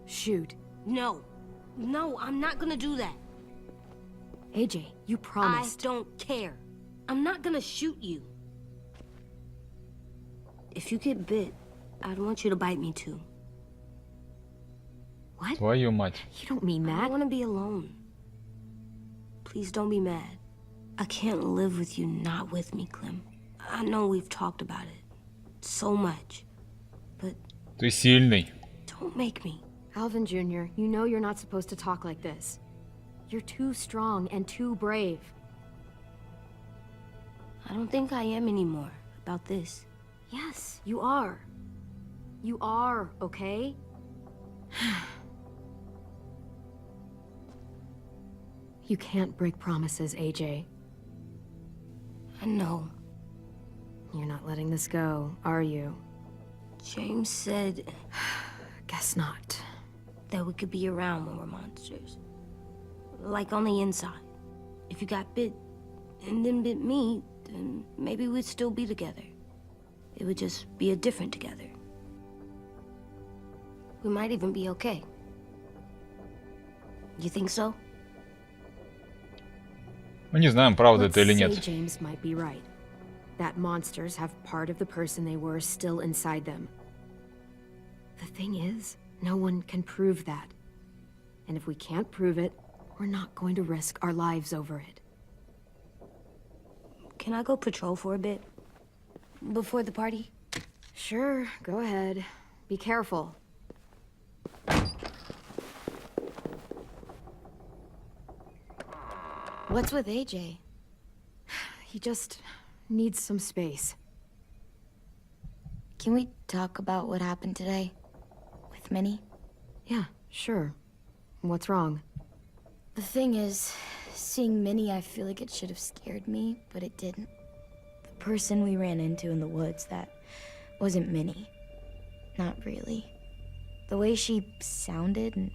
Shoot. No. No, I'm not gonna do that. AJ, you promised. I don't care. I'm not gonna shoot you. If you get bit, I'd want you to bite me too. What? Твою мать. You don't mean I that. don't want to be alone. Please don't be mad. I can't live with you not with me, Clem. I know we've talked about it so much, but Ты сильный. don't make me. Alvin Jr., you know you're not supposed to talk like this. You're too strong and too brave. I don't think I am anymore about this. Yes, you are. You are, okay? You can't break promises, AJ. I know. You're not letting this go, are you? James said Guess not. that we could be around when we're monsters. Like on the inside. If you got bit and then bit me, then maybe we'd still be together. It would just be a different together. We might even be okay. You think so? Мы не знаем, правда Let's это или say нет. James might be right. that monsters have part of the person they were still inside them. The thing is, no one can prove that. And if we can't prove it, we're not going to risk our lives over it. Can I go patrol for a bit? Before the party? Sure, go ahead. Be careful. What's with AJ? He just needs some space. Can we talk about what happened today? With Minnie? Yeah, sure. What's wrong? The thing is, seeing Minnie, I feel like it should have scared me, but it didn't. The person we ran into in the woods, that wasn't Minnie. Not really. The way she sounded and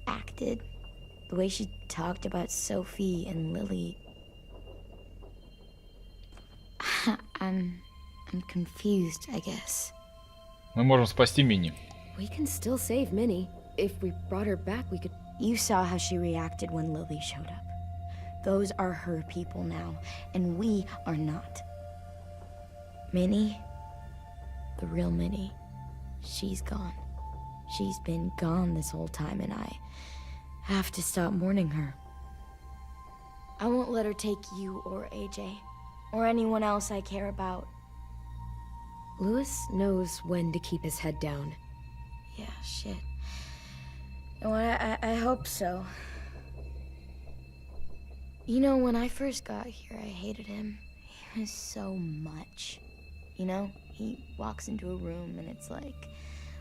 acted, the way she talked about Sophie and Lily. I'm confused, I guess. Мы можем спасти Мини. We can still save Minnie. If we brought her back, we could... You saw how she reacted when Lily showed up. Those are her people now, and we are not. Minnie, the real Minnie, she's gone. She's been gone this whole time, and I have to stop mourning her. I won't let her take you or AJ, or anyone else I care about. Louis knows when to keep his head down. Yeah, shit. Oh, I hope so. You know, when I first got here, I hated him. He was so much. You know, he walks into a room and it's like,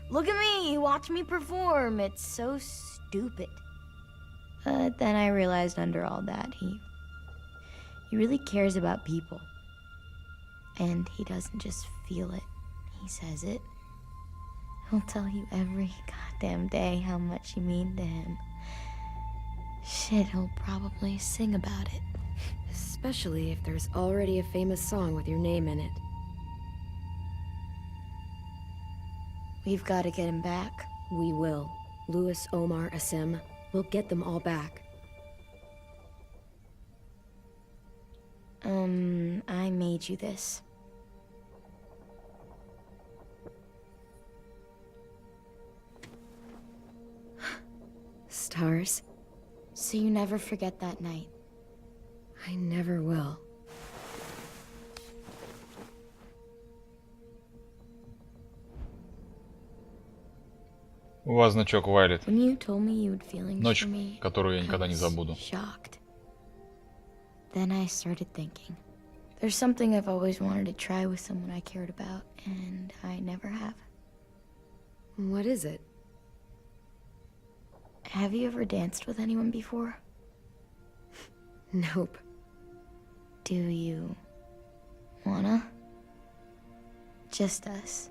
look at me, watch me perform. It's so stupid. Then I realized under all that, he really cares about people. And he doesn't just feel it, he says it. He'll tell you every goddamn day how much you mean to him. Shit, he'll probably sing about it. Especially if there's already a famous song with your name in it. We've got to get him back. We will. Louis, Omar, Asim. We'll get them all back. I made you this. Stars? So you never forget that night. I never will. У вас значок Вайлет. When you told me you had feelings Ночь, for me, которую я I никогда не was забуду. shocked. Then I started thinking. There's something I've always wanted to try with someone I cared about, and I never have. What is it? Have you ever danced with anyone before? Nope. Do you wanna? Just us.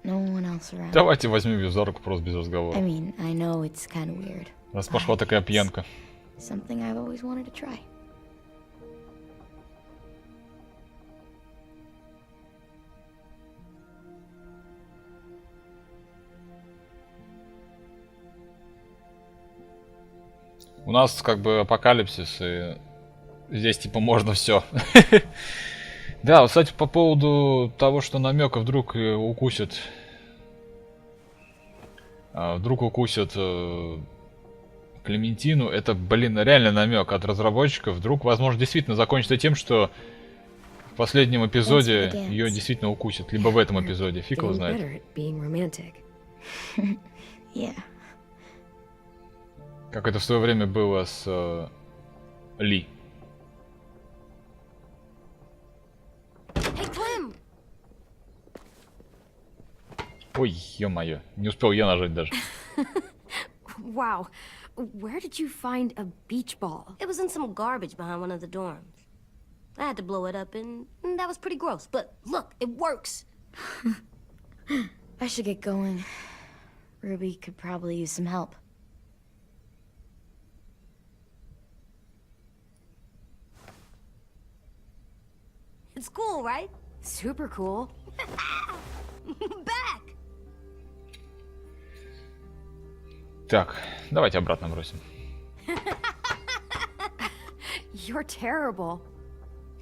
No one else around. Давайте возьмем ее за руку просто без разговора. I mean, I know it's kind of weird. Раз пошла такая пьянка. Something I've always wanted to try. У нас как бы апокалипсис, и здесь типа можно все. Да, вот, кстати, по поводу того, что намека вдруг укусит. Вдруг укусят Клементину. Это, блин, реально намек от разработчиков. Вдруг, возможно, действительно закончится тем, что в последнем эпизоде ее действительно укусят. Либо в этом эпизоде. Фиг его знает. Yeah. Как это в свое время было с Ли. Hey, Clem! Ой, ё-моё, не успел я нажать даже. Wow. Where did you find a beach ball? It was in some garbage behind one of the dorms. I had to blow it up, and that was pretty gross. But look, it works. I should get going. Ruby could probably use some help. It's cool, right? Super cool. Back! Так, давайте обратно бросим. You're terrible.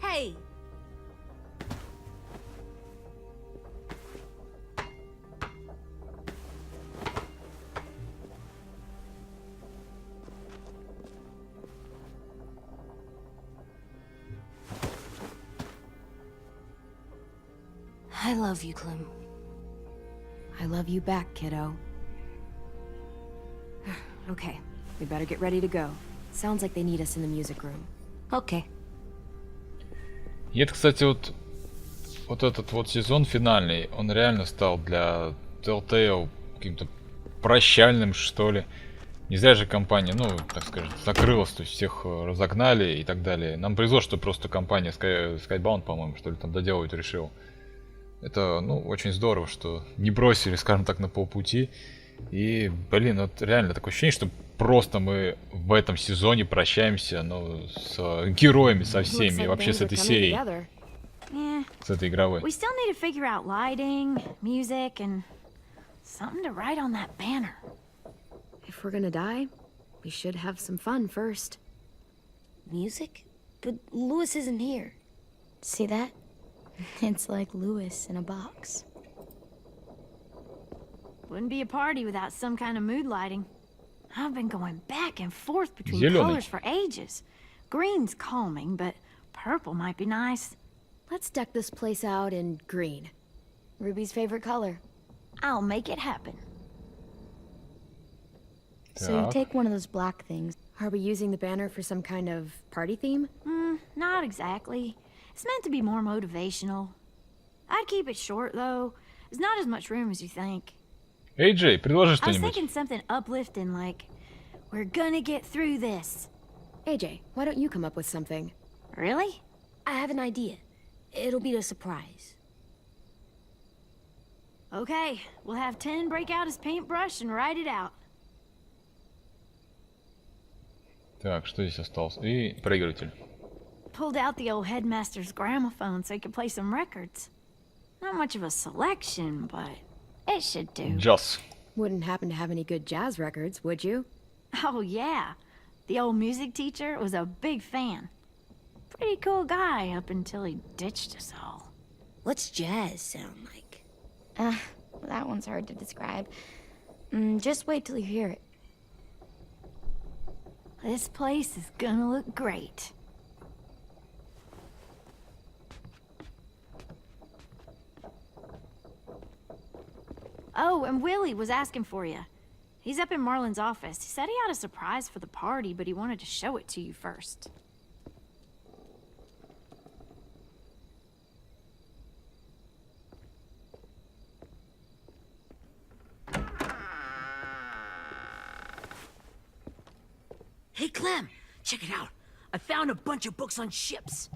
Hey, I love you, Clem. I love you back, kiddo. Okay, we better get ready to go. Sounds like they need us in the music room. Okay. И это, кстати, вот этот вот сезон финальный, он реально стал для Telltale каким-то прощальным, что ли. Не зря же компания, ну, так скажем, закрылась, то есть всех разогнали и так далее. Нам повезло, что просто компания Skybound, по-моему, что ли, там доделывать решил. Это, ну, очень здорово, что не бросили, скажем так, на полпути. И, блин, вот реально такое ощущение, что просто мы в этом сезоне прощаемся, ну, с героями, со всеми, и вообще с этой серией. Yeah. С этой игровой. We still need to figure out lighting, music, and something to write on that banner. If we're gonna die, we should have some fun first. Music? But Lewis isn't here. See that? It's like Lewis in a box. Wouldn't be a party without some kind of mood lighting. I've been going back and forth between Зелёный. colors for ages. Green's calming, but purple might be nice. Let's deck this place out in green. Ruby's favorite color. I'll make it happen. So you Так. take one of those black things. Are we using the banner for some kind of party theme? Not exactly. It's meant to be more motivational. I'd keep it short, though. There's not as much room as you think. Эй-Джей, предложи I was что-нибудь. thinking something uplifting like, we're gonna get through this. AJ, why don't you come up with something? Really? I have an idea. It'll be a surprise. Okay, we'll have 10 break out his paintbrush and write it out. Так, что здесь осталось? И проигрыватель. Pulled out the old headmaster's gramophone so he could play some records. Not much of a selection, but it should do. Джаз. Wouldn't happen to have any good jazz records, would you? Oh, yeah. The old music teacher was a big fan. Pretty cool guy up until he ditched us all. What's jazz sound like? That one's hard to describe. Just wait till you hear it. This place is gonna look great. Oh, and Willie was asking for you. He's up in Marlin's office. He said he had a surprise for the party, but he wanted to show it to you first. Hey, Clem, check it out. I found a bunch of books on ships.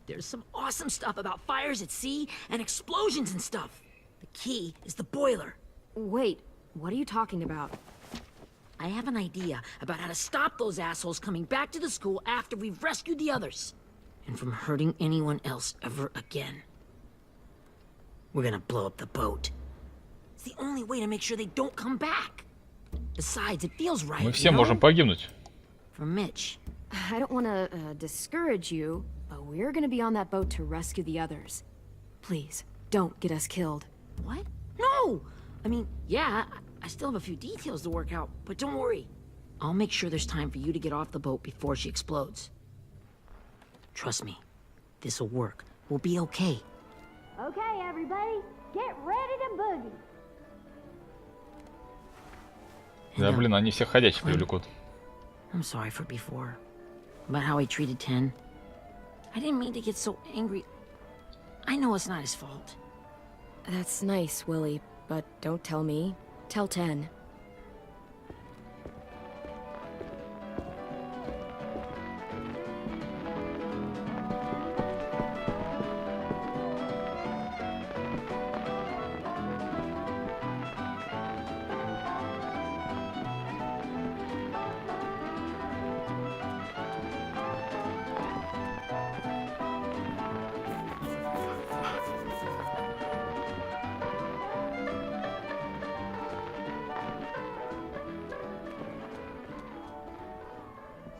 There's some awesome stuff about fires at sea and explosions and stuff. The key is the boiler. Wait, what are you talking about? I have an idea about how to stop those assholes coming back to the school after we've rescued the others. And from hurting anyone else ever again. We're gonna blow up the boat. It's the only way to make sure they don't come back. Besides, it feels right, Мы you все know? можем погибнуть. For Mitch. I don't want to discourage you, but we're gonna be on that boat to rescue the others. Please, don't get us killed. What? No! I mean, yeah, I still have a few details to work out, but don't worry. I'll make sure there's time for you to get off the boat before she explodes. Trust me, this'll work. We'll be okay. Okay, everybody, get ready to boogie. Да, блин, они всех ходячих привлекут. I'm sorry for before. About how I treated Ten. I didn't mean to get so angry. I know it's not his fault. That's nice, Willie, but don't tell me. Tell 10.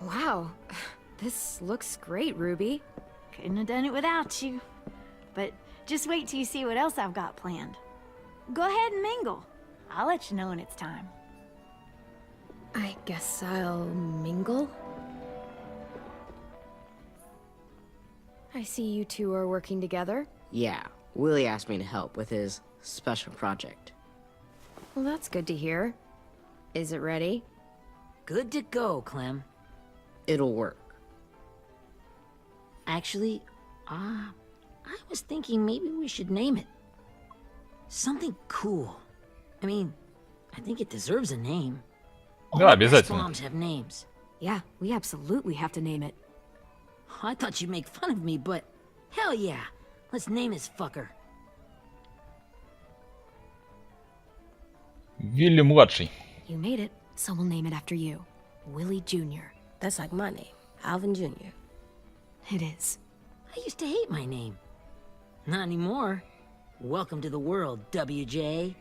Wow, this looks great, Ruby. Couldn't have done it without you. But just wait till you see what else I've got planned. Go ahead and mingle. I'll let you know when it's time. I guess I'll mingle? I see you two are working together. Yeah, Willie asked me to help with his special project. Well, that's good to hear. Is it ready? Good to go, Clem. It'll work. Actually, I was thinking maybe we should name it. Something cool. I mean, I think it deserves a name. Да, All the best обязательно. moms have names. Yeah, we absolutely have to name it. I thought you'd make fun of me, but hell yeah. Let's name this fucker. Вилли-младший. You made it, so we'll name it after you. Willie Jr. That's like my name, Alvin Jr. It is. I used to hate my name. Not anymore. Welcome to the world, WJ.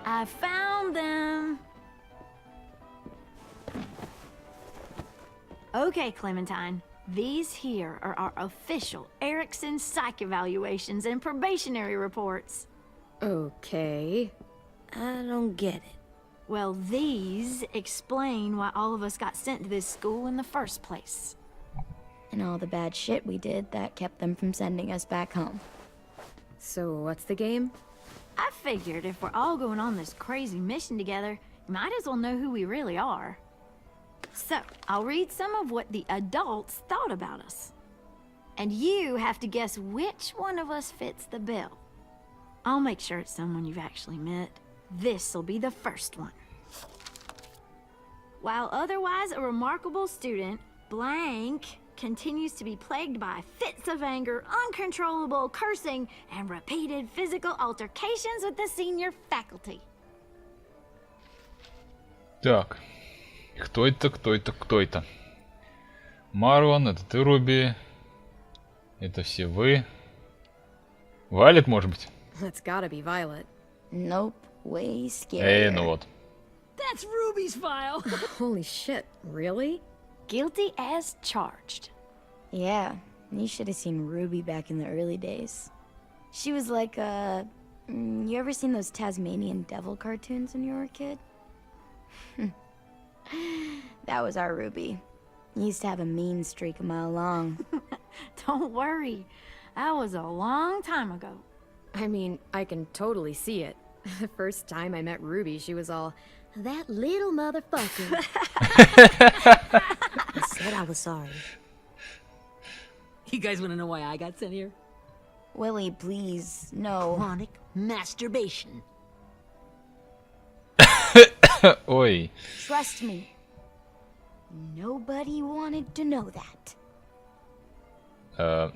I found them. Okay, Clementine. These here are our official Erickson psych evaluations and probationary reports. Okay. I don't get it. Well, these explain why all of us got sent to this school in the first place. And all the bad shit we did that kept them from sending us back home. So what's the game? I figured if we're all going on this crazy mission together, you might as well know who we really are. So, I'll read some of what the adults thought about us. And you have to guess which one of us fits the bill. I'll make sure it's someone you've actually met. This'll be the first one. While otherwise a remarkable student, blank continues to be plagued by fits of anger, uncontrollable cursing, and repeated physical altercations with the senior faculty. Так. Кто это, кто это, кто это? Марван, это ты, Руби. Это все вы. Вайлет, может быть? That's gotta be Violet. Nope, way scarier. Ну вот. That's Ruby's file. Holy shit, really? Guilty as charged. Yeah, you should have seen Ruby back in the early days. She was like you ever seen those Tasmanian devil cartoons when you were a kid? That was our Ruby. Used to have a mean streak a mile long. Don't worry, that was a long time ago. I mean, I can totally see it. The first time I met Ruby, she was all, that little motherfucker. I said I was sorry. You guys want to know why I got sent here? Willie, please, no. Chronic masturbation. Ой. Trust me. Nobody wanted to know that.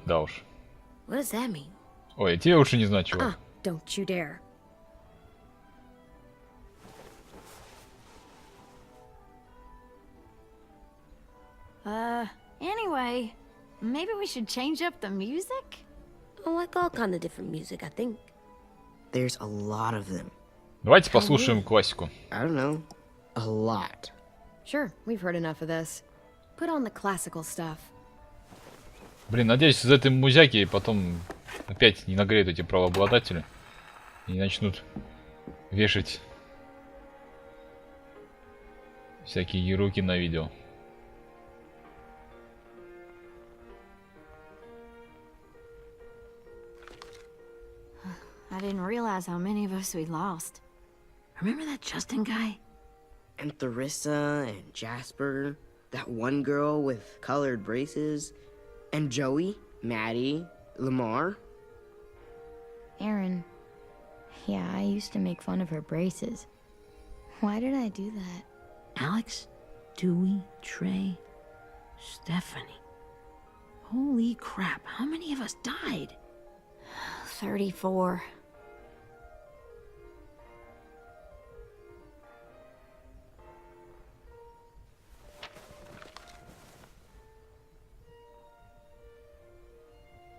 Да уж. What does that mean? Ой, тебе лучше не знать, чего. Ah, don't you dare. Anyway, maybe we should change up the music? I like all kind of different music, I think. There's a lot of them. Давайте послушаем классику. I don't know. A lot. Sure, we've heard enough of this. Put on the classical stuff. Блин, надеюсь, из этой музяки потом опять не нагреют эти правообладатели и не начнут вешать всякие яруки на видео. I didn't realize how many of us we lost. Remember that Justin guy? And Theresa and Jasper, that one girl with colored braces, and Joey, Maddie, Lamar. Aaron. Yeah, I used to make fun of her braces. Why did I do that? Alex, Dewey, Trey, Stephanie. Holy crap, how many of us died? 34.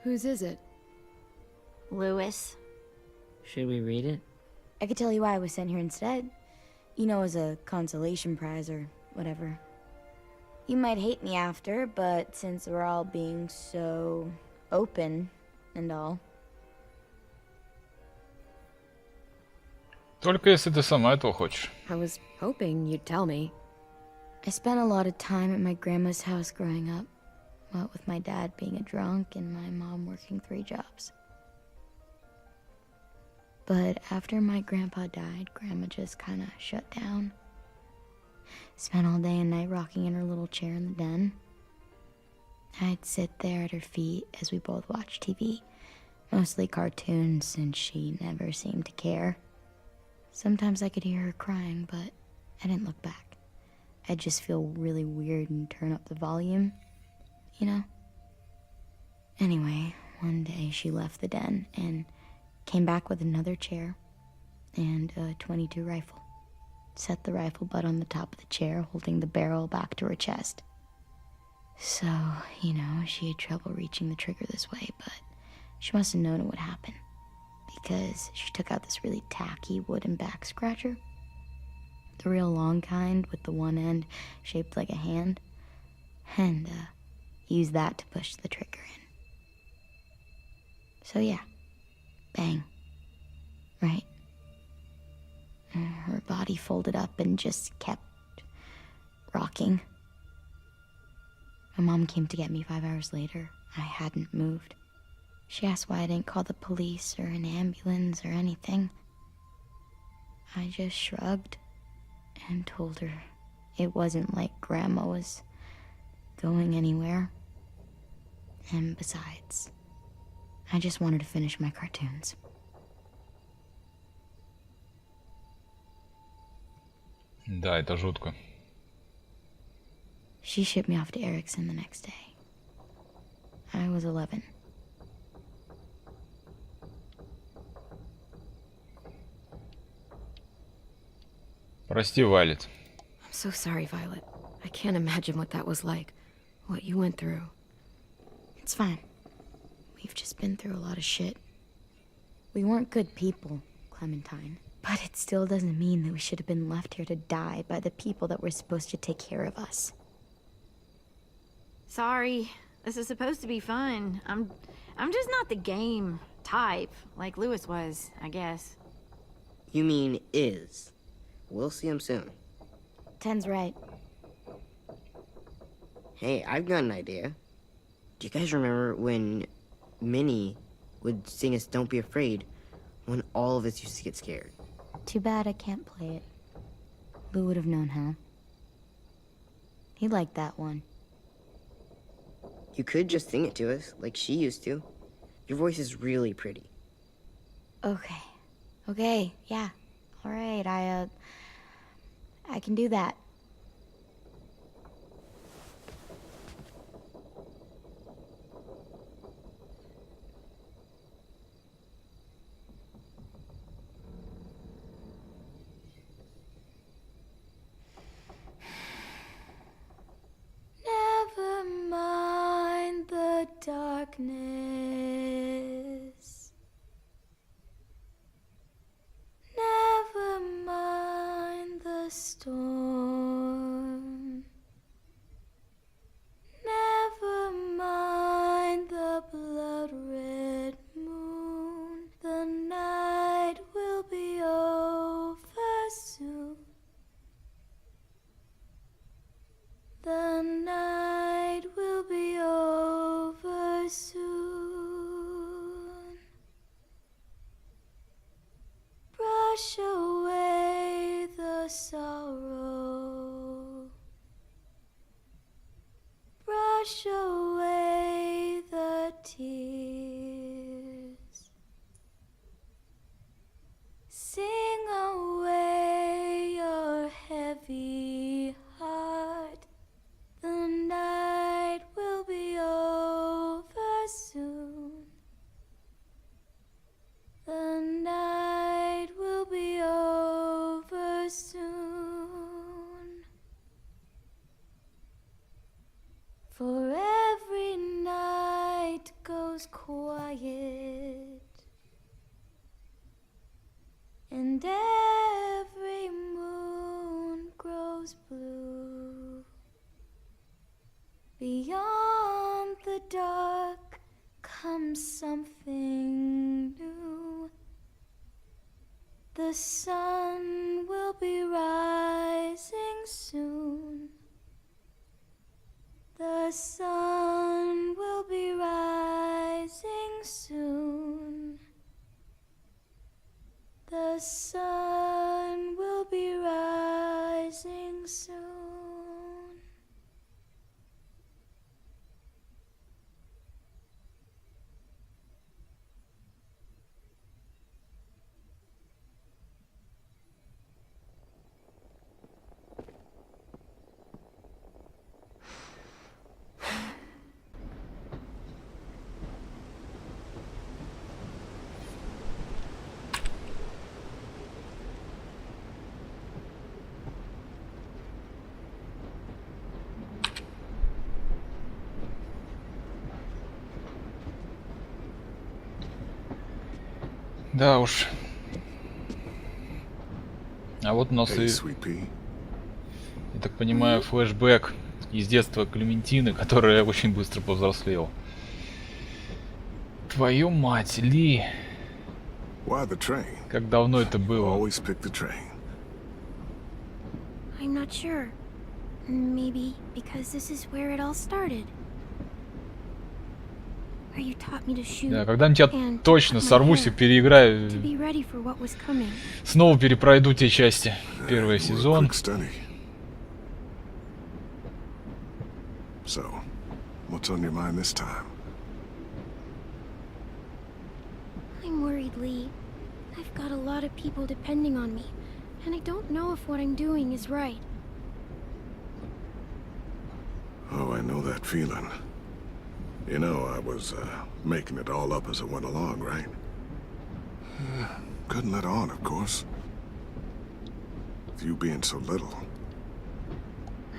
Whose is it? Lewis. Should we read it? I could tell you why I was sent here instead. You know, as a consolation prize or whatever. You might hate me after, but since we're all being so open and all. Только если ты сама этого хочешь. I was hoping you'd tell me. I spent a lot of time at my grandma's house growing up, what with my dad being a drunk and my mom working 3 jobs. But after my grandpa died, Grandma just kind of shut down. Spent all day and night rocking in her little chair in the den. I'd sit there at her feet as we both watched TV, mostly cartoons since she never seemed to care. Sometimes I could hear her crying, but I didn't look back. I'd just feel really weird and turn up the volume, you know? Anyway, one day she left the den and came back with another chair and a .22 rifle. Set the rifle butt on the top of the chair, holding the barrel back to her chest. So, you know, she had trouble reaching the trigger this way, but she must have known it would happen, because she took out this really tacky wooden back scratcher. The real long kind with the one end shaped like a hand, and used that to push the trigger in. So yeah, bang, right? Her body folded up and just kept rocking. My mom came to get me 5 hours later. I hadn't moved. She asked why I didn't call the police or an ambulance or anything. I just shrugged and told her it wasn't like Grandma was going anywhere. And besides, I just wanted to finish my cartoons. Да, это жутко. She shipped me off to Erickson the next day. I was 11. Прости, Вайлет. I'm so sorry, Violet. I can't imagine what that was like. What you went through. It's fine. We've just been through a lot of shit. We weren't good people, Clementine. But it still doesn't mean that we should have been left here to die by the people that were supposed to take care of us. Sorry. This is supposed to be fun. I'm just not the game type, like Lewis was, I guess. You mean is. We'll see him soon. Ten's right. Hey, I've got an idea. Do you guys remember when Minnie would sing us Don't Be Afraid when all of us used to get scared? Too bad I can't play it. Lou would have known how. He liked that one. You could just sing it to us, like she used to. Your voice is really pretty. Okay. Okay, yeah. All right, I can do that. Never mind the darkness. Never mind the storm. Never mind the blood-red moon. The night will be over soon. The night will be over soon. Brush away the sorrow. Brush away the tears. Sing away your heavy heart. The night will be over soon. The night will be over soon. For every night goes quiet, and every moon grows blue. Beyond the dark comes something new. The sun will be rising soon. The sun will be rising soon. The sun will be rising soon. Да уж. А вот у нас Hey, и, sweet pea. я так понимаю, флешбэк из детства Клементины, которая очень быстро повзрослела. Твою мать, Ли, Why the train? как давно это было? Always pick the train. I'm not sure. Maybe because this is where it all started. Where you taught me to shoot. Да, когда-нибудь я and точно cut my сорвусь и hair переиграю, to be ready for what was coming. снова перепройду те части. Первый You were a сезон. quick study. So, what's on your mind this time? I'm worried, Lee. I've got a lot of people depending on me, and I don't know if what I'm doing is right. Oh, I know that feeling. You know, I was making it all up as I went along, right? Couldn't let on, of course. With you being so little.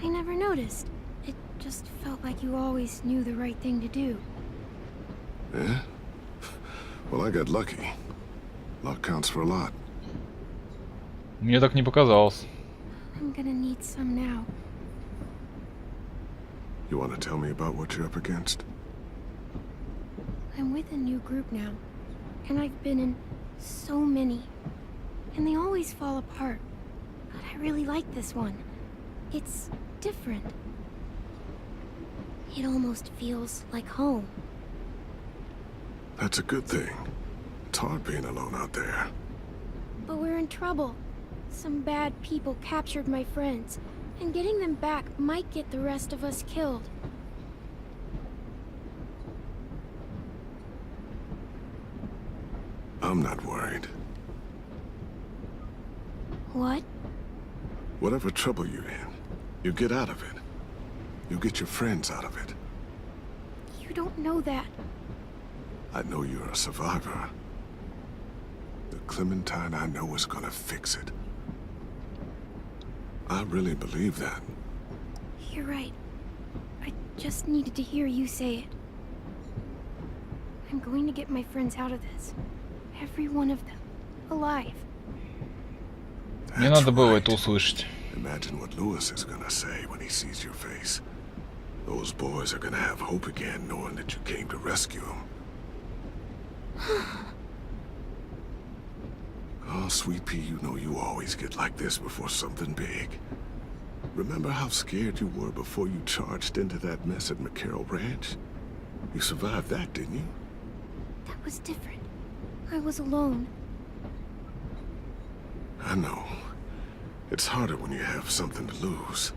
I never noticed. It just felt like you always knew the right thing to do. Yeah? Well, I got lucky. Luck counts for a lot. Мне так не показалось. I'm gonna need some now. You want to tell me about what you're up against? I'm with a new group now, and I've been in so many, and they always fall apart. But I really like this one. It's different. It almost feels like home. That's a good thing. It's hard being alone out there. But we're in trouble. Some bad people captured my friends, and getting them back might get the rest of us killed. I'm not worried. What? Whatever trouble you're in, you get out of it. You get your friends out of it. You don't know that. I know you're a survivor. The Clementine I know is gonna fix it. I really believe that. You're right. I just needed to hear you say it. I'm going to get my friends out of this. Every one of them. Alive. Мне That's надо было right. это услышать. Imagine what Lewis is gonna say when he sees your face. Those boys are gonna have hope again, knowing that you came to rescue them. Oh, sweet pea, you know you always get like this before something big. Remember how scared you were before you charged into that mess at McCarroll Ranch? You survived that, didn't you? That was different. I was alone. I know. It's harder when you have something to lose.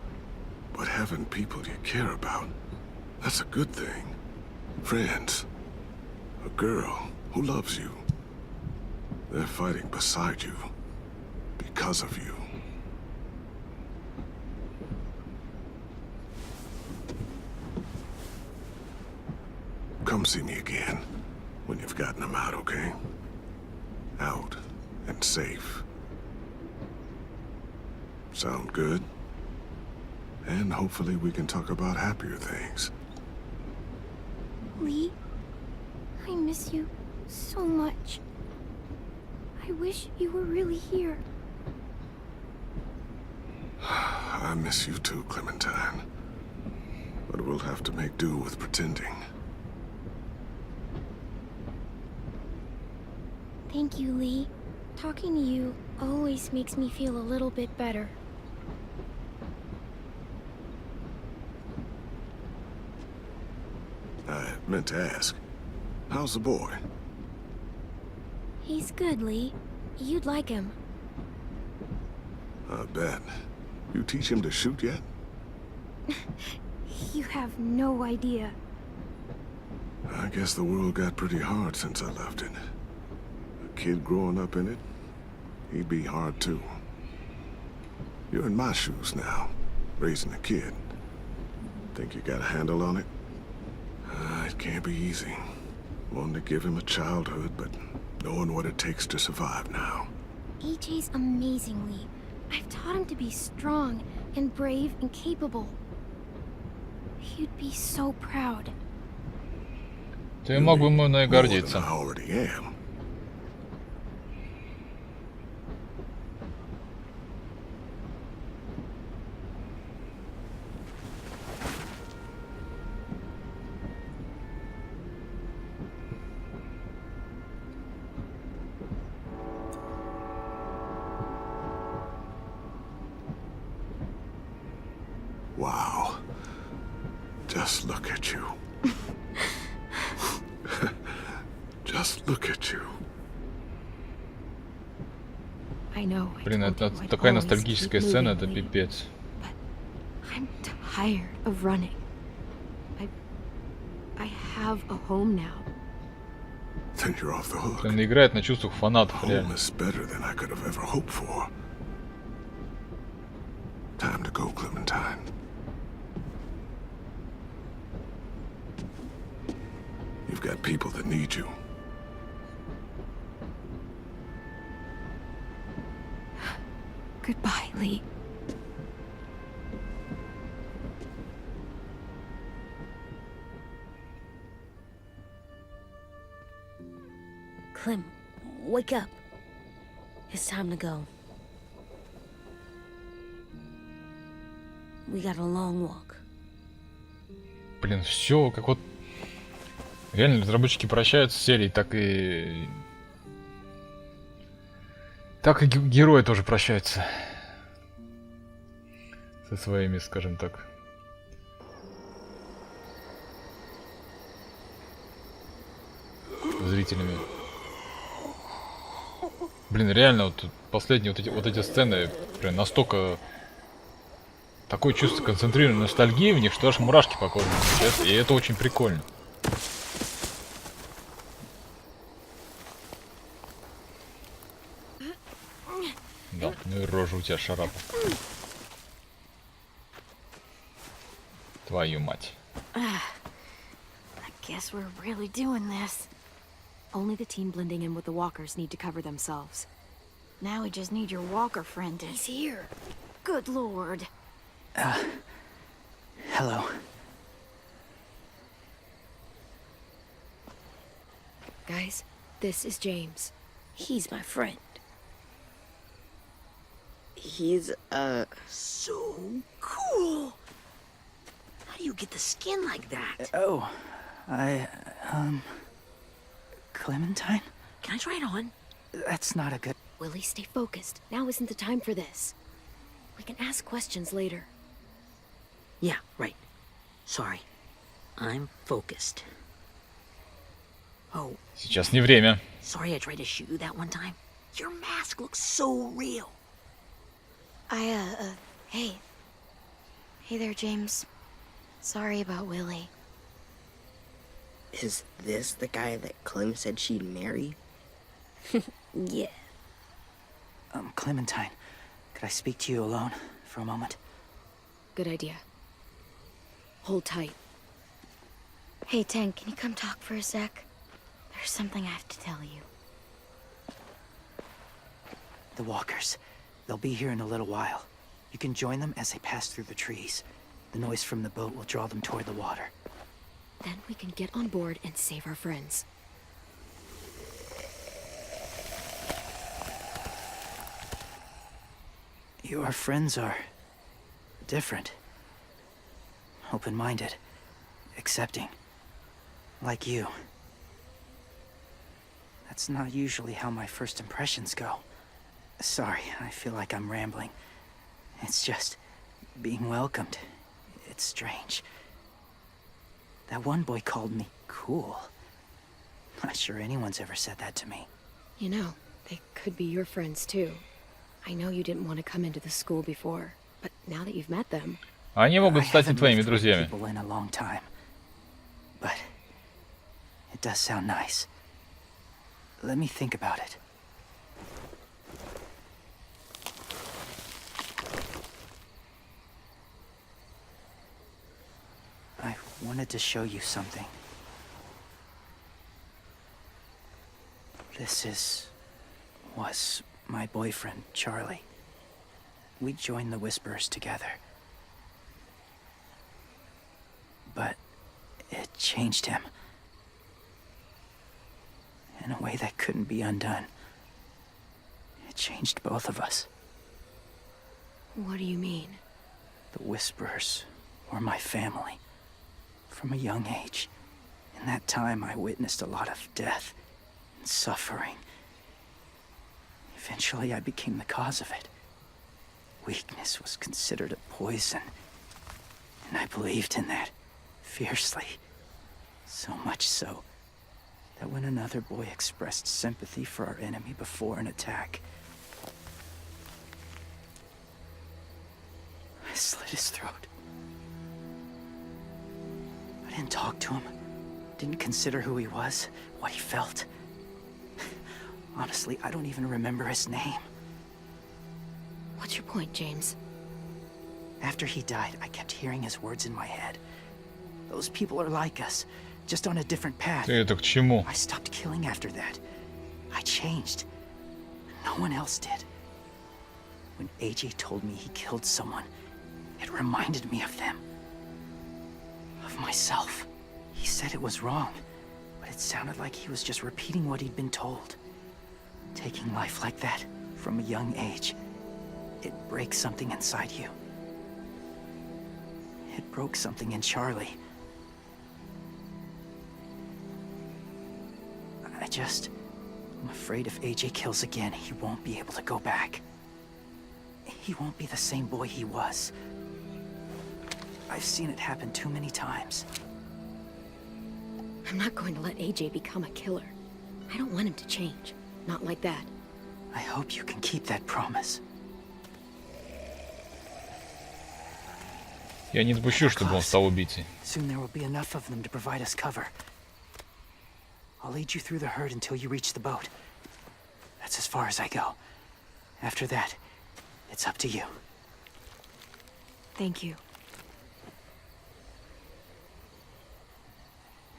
But having people you care about, that's a good thing. Friends. A girl who loves you. They're fighting beside you. Because of you. Come see me again when you've gotten them out, okay? Out and safe. Sound good? And hopefully we can talk about happier things. Lee, I miss you so much. I wish you were really here. I miss you too, Clementine. But we'll have to make do with pretending. Thank you, Lee. Talking to you always makes me feel a little bit better. Meant to ask. How's the boy? He's good, Lee. You'd like him. I bet. You teach him to shoot yet? You have no idea. I guess the world got pretty hard since I left it. A kid growing up in it, he'd be hard too. You're in my shoes now, raising a kid. Think you got a handle on it? It can't be easy. Wanting to give him a childhood, but knowing what it takes to survive now. Эй-Джей's amazing, Lee. I've taught him to be strong and brave and capable. He'd be so proud. Ты мог бы мной More than гордиться. I already am. Wow. Just look at you. Just look at you. I know. Блин, это такая ностальгическая сцена, это пипец. I'm tired of running. I have a home now. Then you're off the hook. Он играет на чувствах фанатов, Home реально. is better than I could have ever hoped for. Time to go, Clementine. You've got people that need you. Goodbye, Lee. Clem, wake up. It's time to go. We got a long walk. Блин, все, как вот... Реально, разработчики прощаются с серией, так и... Так и герои тоже прощаются. Со своими, скажем так. Зрителями. Блин, реально, вот последние вот эти сцены прям настолько... Такое чувство концентрированной ностальгии в них, что аж мурашки по коже сейчас, и это очень прикольно. Да, ну и рожа у тебя, шарапа. Твою мать. I guess we're really doing this. Only the team blending in with the walkers need to cover themselves. Now we just need your walker friend to... He's here. Good lord. Hello. Guys, this is James. He's my friend. He's, so cool. How do you get the skin like that? Oh, Clementine? Can I try it on? That's not a good... Willie, stay focused. Now isn't the time for this. We can ask questions later. Yeah, right. Sorry. I'm focused. Oh, Сейчас не время. sorry I tried to shoot you that one time. Your mask looks so real. Hey. Hey there, James. Sorry about Willie. Is this the guy that Clem said she'd marry? Yeah. Clementine, could I speak to you alone for a moment? Good idea. Hold tight. Hey, Tank, can you come talk for a sec? There's something I have to tell you. The walkers. They'll be here in a little while. You can join them as they pass through the trees. The noise from the boat will draw them toward the water. Then we can get on board and save our friends. Your friends are... different. Open-minded. Accepting. Like you. That's not usually how my first impressions go. Sorry, I feel like I'm rambling. It's just... being welcomed. It's strange. That one boy called me cool. Not sure anyone's ever said that to me. You know, they could be your friends too. I know you didn't want to come into the school before, but now that you've met them... Они могут I стать и haven't твоими lived with друзьями. people in a long time. But it does sound nice. Let me think about it. I wanted to show you something. This was my boyfriend, Charlie. We joined the Whisperers together. But it changed him. In a way that couldn't be undone. It changed both of us. What do you mean? The Whisperers were my family. From a young age. In that time, I witnessed a lot of death and suffering. Eventually, I became the cause of it. Weakness was considered a poison. And I believed in that. Fiercely. So much so that when another boy expressed sympathy for our enemy before an attack, I slit his throat. I didn't talk to him. Didn't consider who he was, what he felt. Honestly, I don't even remember his name. What's your point, James? After he died, I kept hearing his words in my head. Those people are like us, just on a different path. Ты это к чему? I stopped killing after that. I changed. No one else did. When Эй-Джея told me he killed someone, it reminded me of them. Of myself. He said it was wrong, but it sounded like he was just repeating what he'd been told. Taking life like that, from a young age, it breaks something inside you. It broke something in Charlie. I'm afraid if Эй-Джея kills again, he won't be able to go back. He won't be the same boy he was. I've seen it happen too many times. I'm not going to let Эй-Джея become a killer. I don't want him to change. Not like that. I hope you can keep that promise. Я не допущу, чтобы он стал убийцей. Soon there will be enough of them to provide us cover. I'll lead you through the herd until you reach the boat. That's as far as I go. After that, it's up to you. Thank you.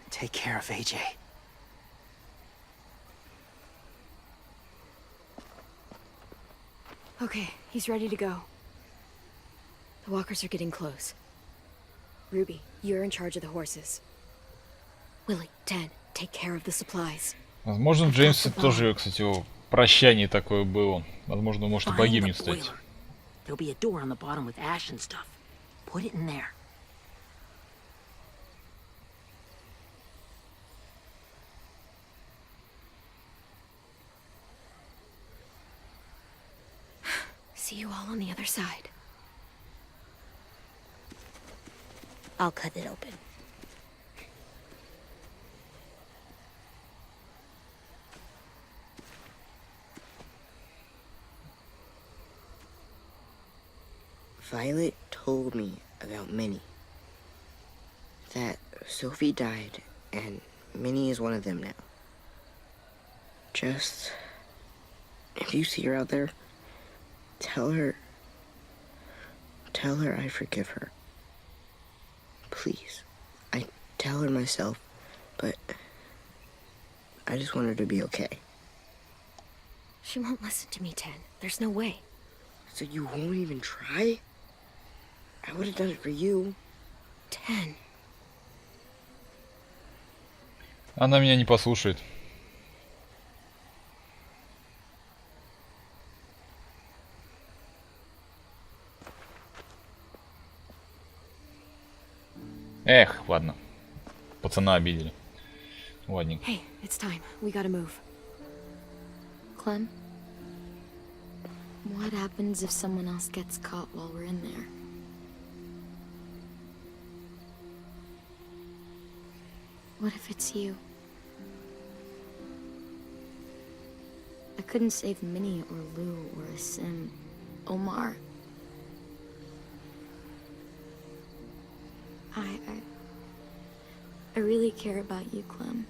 Take care of Эй-Джея. Okay, he's ready to go. The walkers are getting close. Ruby, you're in charge of the horses. Willie, Ted, take care of the supplies. Возможно, в Джеймсе тоже, кстати, его прощание такое было. Возможно, может и погибнет, кстати. There'll be a door on the bottom with ash and stuff. Put it in there. See you all on the other side. I'll cut it open. Violet told me about Minnie. That Sophie died, and Minnie is one of them now. Just, if you see her out there, tell her I forgive her. Please. I tell her myself, but I just want her to be okay. She won't listen to me, Ted. There's no way. So you won't even try? I would have done it for you. 10. Она меня не послушает. Эх, ладно. Пацана обидели. Ладненько. Hey, it's time. We gotta move. Clem? What happens if someone else gets caught while we're in there? What if it's you? I couldn't save Minnie or Lou or Sim. Omar. I really care about you, Clem.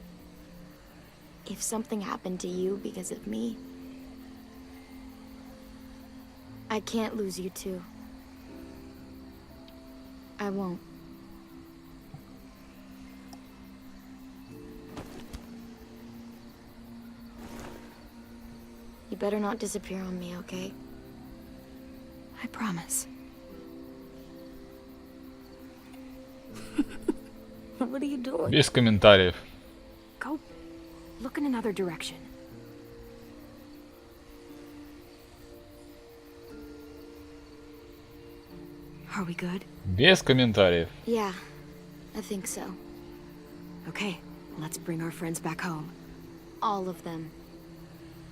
If something happened to you because of me, I can't lose you too. I won't. You better not disappear on me, okay? I promise. What are you doing? Без комментариев. Go look in another direction. Are we good? Без комментариев. Yeah, I think so. Okay, let's bring our friends back home. All of them.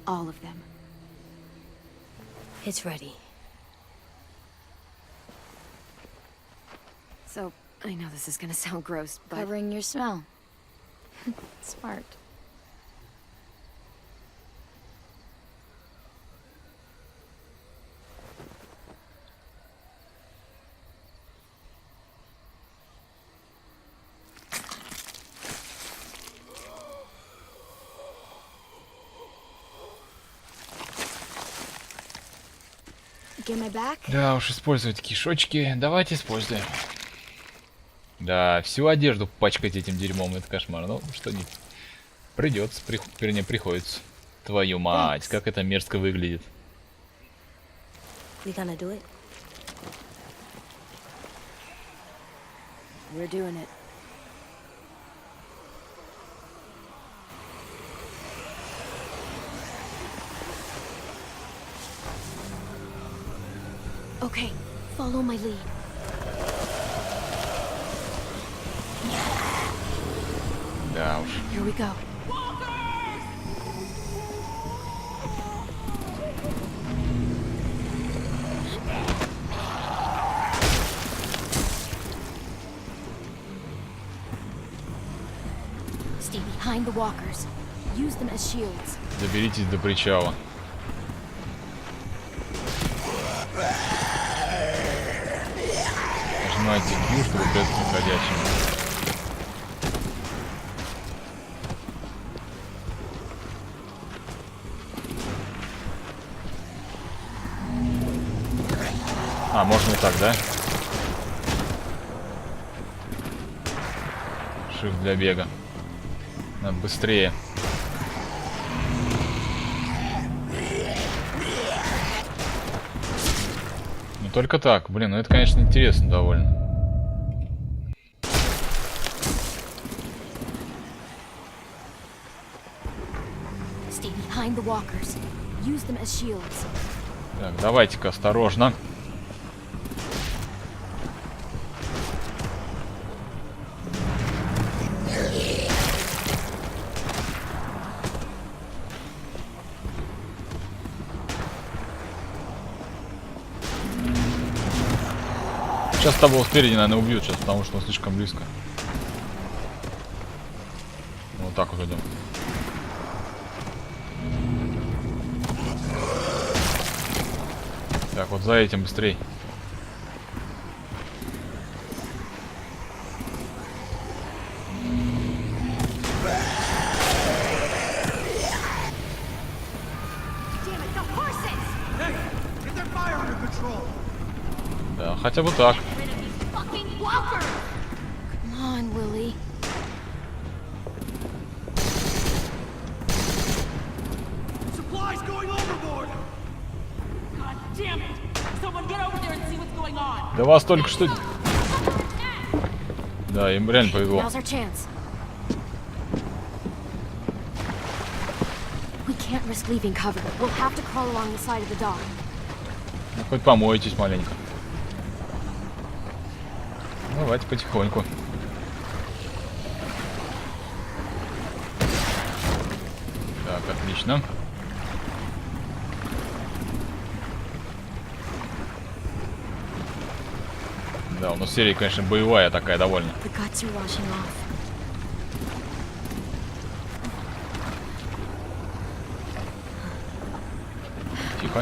All of them. It's ready. So, I know this is gonna sound gross, but... Covering your smell. Smart. Get my back? Да уж, использовать кишочки. Давайте используем. Да, всю одежду пачкать этим дерьмом, это кошмар. Ну, что не... Придется, вернее, приходится. Твою мать, как это мерзко выглядит. We gonna do it? We're doing it. Okay, follow my lead. Да уж. Here we go. Stay behind the walkers. Use them as shields. Доберитесь до причала. Нажимайте Q, чтобы прятать находящего. А, можно вот так, да? Shift для бега. Надо быстрее. Ну только так, блин, ну это, конечно, интересно довольно. Stay behind the walkers. Use them as shields. Так, давайте-ка осторожно. Сейчас того спереди, наверное, убьют сейчас, потому что он слишком близко. Вот так вот идем. Так, вот за этим быстрей. Да, хотя бы так. Come on, Willie. Supplies going overboard! God damn it! Someone get over there and see what's going on. Да вас только что... Да, им реально повезло. Now's our chance. We can't risk leaving cover. We'll have to crawl along the side of the dock. Ну, хоть помойтесь маленько. Давайте потихоньку. Так, отлично. Да, у нас серия, конечно, боевая такая довольно. The guts are washing off.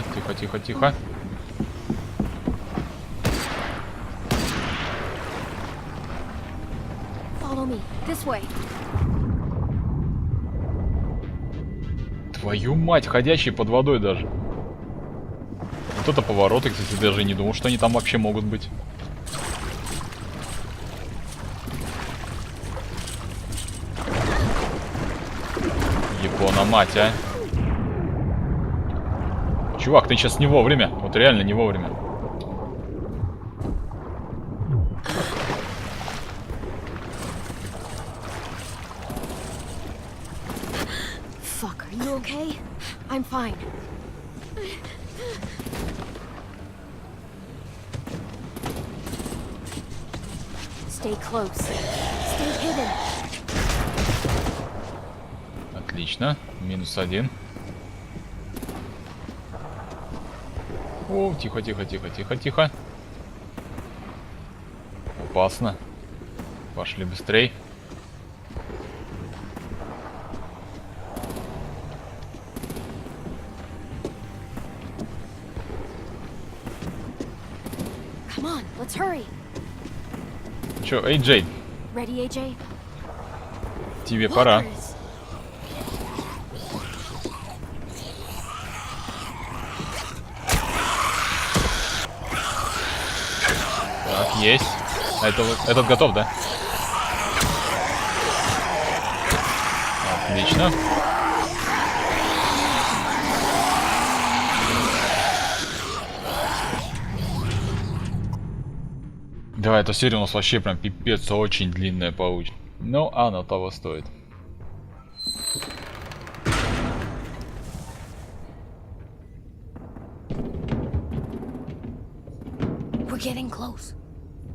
тихо, тихо, тихо, тихо. Follow me. This way. Твою мать, ходячие под водой даже. Вот это повороты, кстати, даже не думал, что они там вообще могут быть. Япона мать, а. Чувак, ты сейчас не вовремя. Вот реально не вовремя. Fuck, are you okay? I'm fine. Stay close. Stay hidden. Отлично. -1. О, тихо, тихо, тихо, тихо, тихо. Опасно. Пошли быстрей. Come on, let's hurry. Чё, Эй-Джей, Ready, AJ? тебе пора. Walkers. Так, есть. А это, этот готов, да? Отлично. Да, эта серия у нас вообще прям пипец, очень длинная получится. Но она того стоит. We're getting close.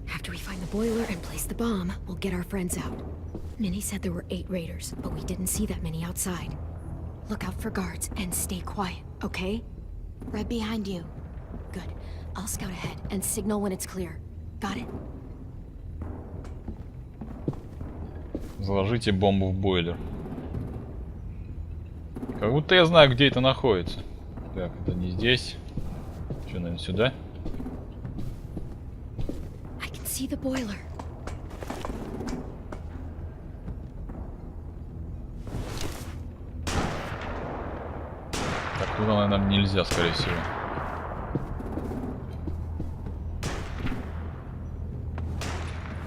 After we find the boiler and place the bomb, we'll get our friends out. Minnie said there were 8 raiders, but we didn't see that many outside. Look out for guards and stay quiet, okay? Right behind you. Good. I'll scout ahead and signal when it's clear. Got it? Заложите бомбу в бойлер. Как будто я знаю, где это находится. Так, это не здесь. Что, наверное, сюда? I can see the boiler. Так, туда, наверное, нам нельзя, скорее всего.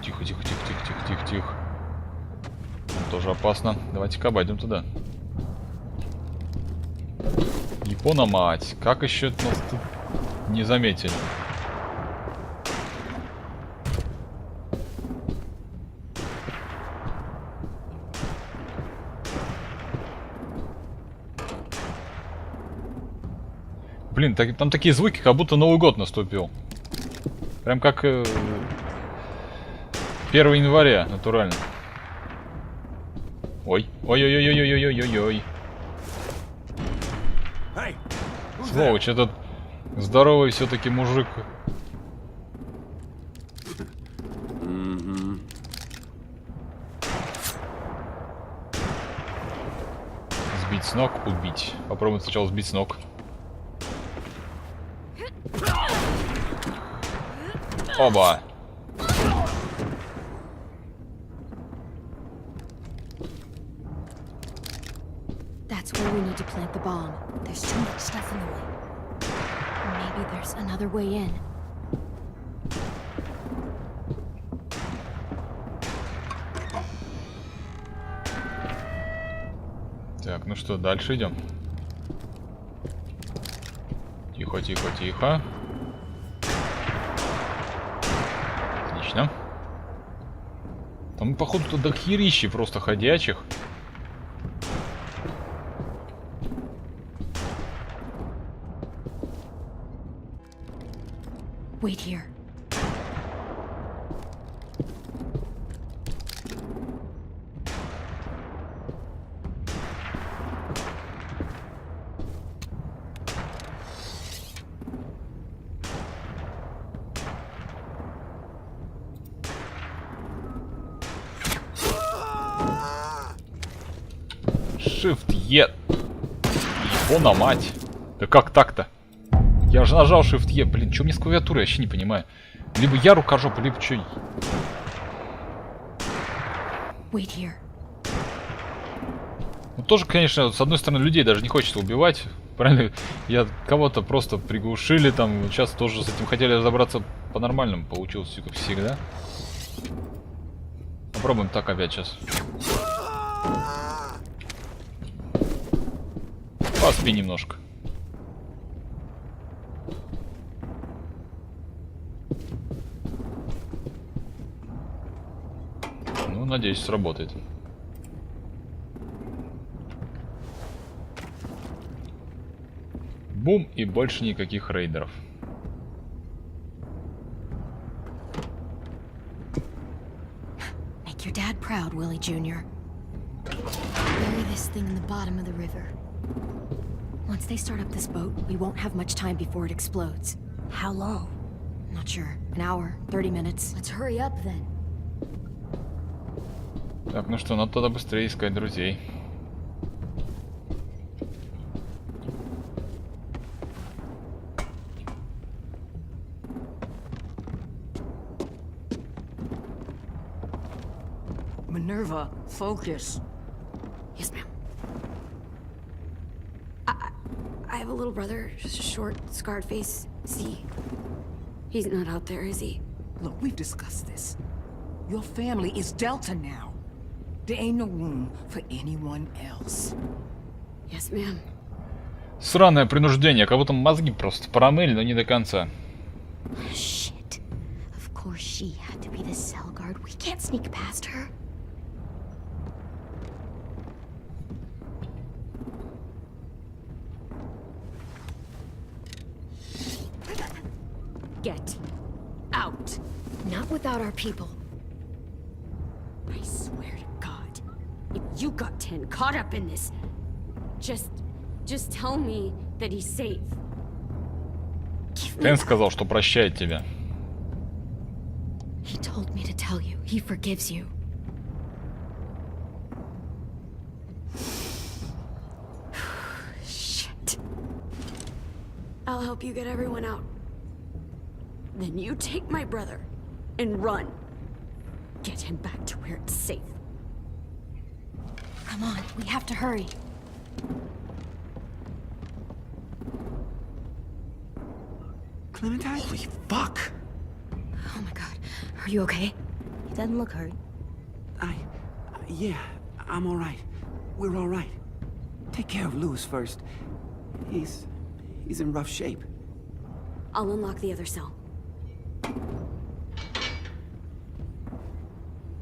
Тихо, тихо, тихо, тихо, тихо, тихо, тихо. Там тоже опасно. Давайте-ка обойдем туда. Япона мать, как еще нас тут не заметили? Блин, там такие звуки, как будто Новый год наступил. Прям как 1 января, натурально. Ой, ой-ой-ой-ой-ой-ой-ой-ой-ой. Сволочь, этот здоровый все-таки мужик. Сбить с ног, убить. Попробуем сначала сбить с ног. Оба. That's where we need to plant the bomb. There's too much stuff in the way. Maybe there's another way in. Так, ну что, дальше идем. Тихо, тихо, тихо. Отлично. Там, походу, туда херищи просто ходячих. Wait here. Shift E. Япона мать. Да как так-то? Я же нажал Shift-E. Блин, что мне с клавиатурой? Я вообще не понимаю. Либо я рукожоп, либо что. Wait here. Ну, тоже, конечно, с одной стороны, людей даже не хочется убивать. Правильно? Я кого-то просто приглушили там. Вот сейчас тоже с этим хотели разобраться по-нормальному. Получилось все как всегда. Попробуем так опять сейчас. Поспи немножко. Ну, надеюсь, сработает. Бум, и больше никаких рейдеров. Make your dad proud, Willie Jr. Bury this thing in the bottom of the river. Once they start up this boat, we won't have much time before it explodes. How long? Not sure. An hour, 30 minutes. Let's hurry up then. Так, ну что, надо тогда быстрее искать друзей. Minerva, focus. Yes, ma'am. I have a little brother, just a short, scarred face. See, he's not out there, is he? Look, we've discussed this. Your family is Delta now. There ain't no room for anyone else. Yes, ma'am. Сраное принуждение, как будто мозги просто промыли, но не до конца. Shit. Of course she had to be the cell guard. We can't sneak past her. Get out. Not without our people. I swear to God, if you got 10 caught up in this, Just tell me that he's safe. Кен сказал, что прощает тебя. He told me to tell you. He forgives you. Shit. I'll help you get everyone out. Then you take my brother and run. Get him back to where it's safe. Come on, we have to hurry. Clementine? Holy fuck! Oh my god. Are you okay? He doesn't look hurt. Yeah, I'm alright. We're alright. Take care of Louis first. He's in rough shape. I'll unlock the other cell.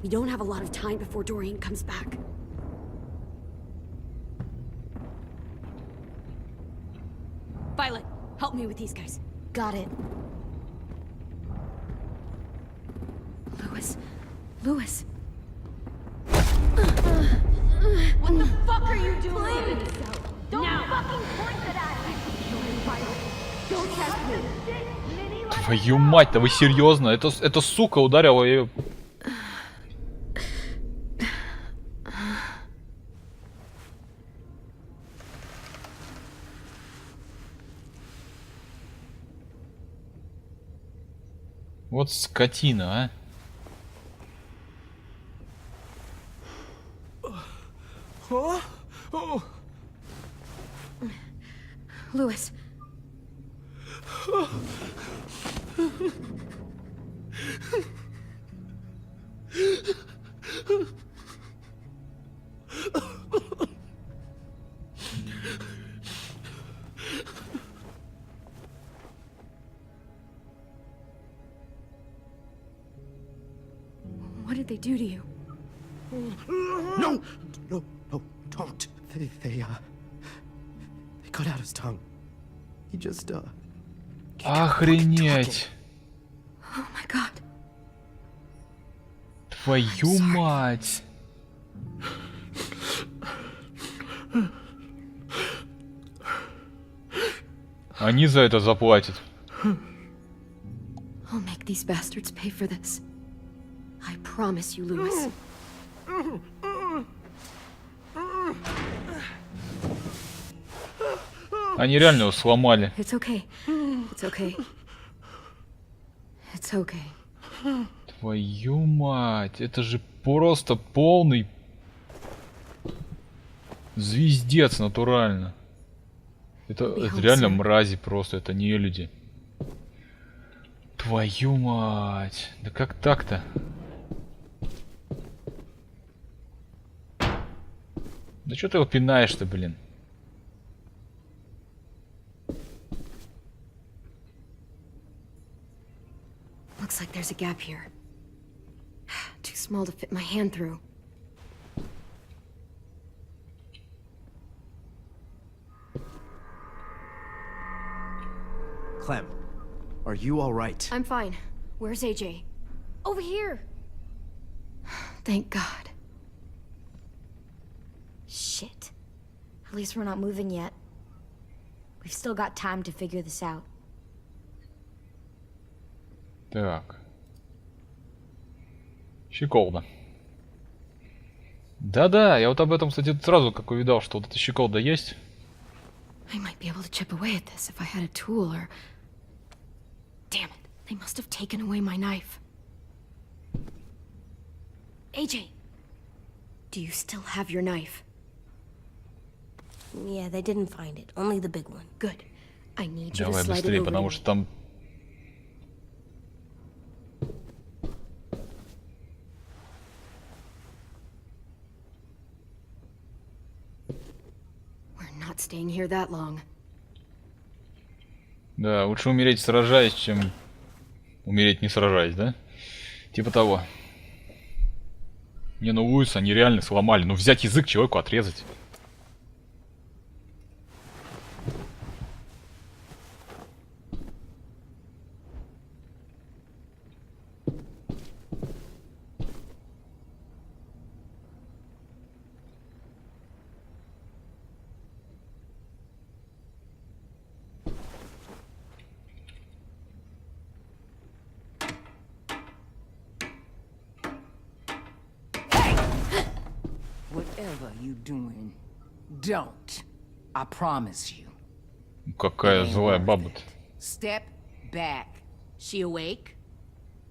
We don't have a lot of time before Dorian comes back. Violet, help me with these guys. Got it. Louis. What the fuck are you doing? Don't fucking point it at me! Don't test me! Твою мать, да вы серьезно? Это сука ударила ее. Вот скотина, а. Louis. What did they do to you? No, don't. They cut out his tongue. He just, Охренеть. Oh my god. Твою мать. Они за это заплатят. I'll make these bastards pay for this. I promise you, Louis. Они реально его сломали. It's okay. It's okay. It's okay. Твою мать, это же просто полный звездец натурально. Это реально мрази просто, это не люди. Твою мать, да как так-то? Да что ты его пинаешь-то, блин? Looks like there's a gap here. Too small to fit my hand through. Clem, are you all right? I'm fine. Where's AJ? Over here! Thank God. Shit. At least we're not moving yet. We've still got time to figure this out. Так. Щеколда. Да-да, я вот об этом, кстати, сразу как увидал, что вот эта щеколда есть. I might be able to chip away at this if I had a tool or... Damn it, they must have taken away my knife. AJ, do you still have your knife? Yeah, they didn't find it. Only the big one. Good. I need you to Давай slide it быстрее, over to потому me. что там... We're not staying here that long. Да, лучше умереть сражаясь, чем умереть не сражаясь, да? Типа того. Не, ну Луиса они реально сломали. Ну взять язык человеку отрезать. Whatever you doing, don't. I promise you. Какая злая баба-то. Step back. She awake?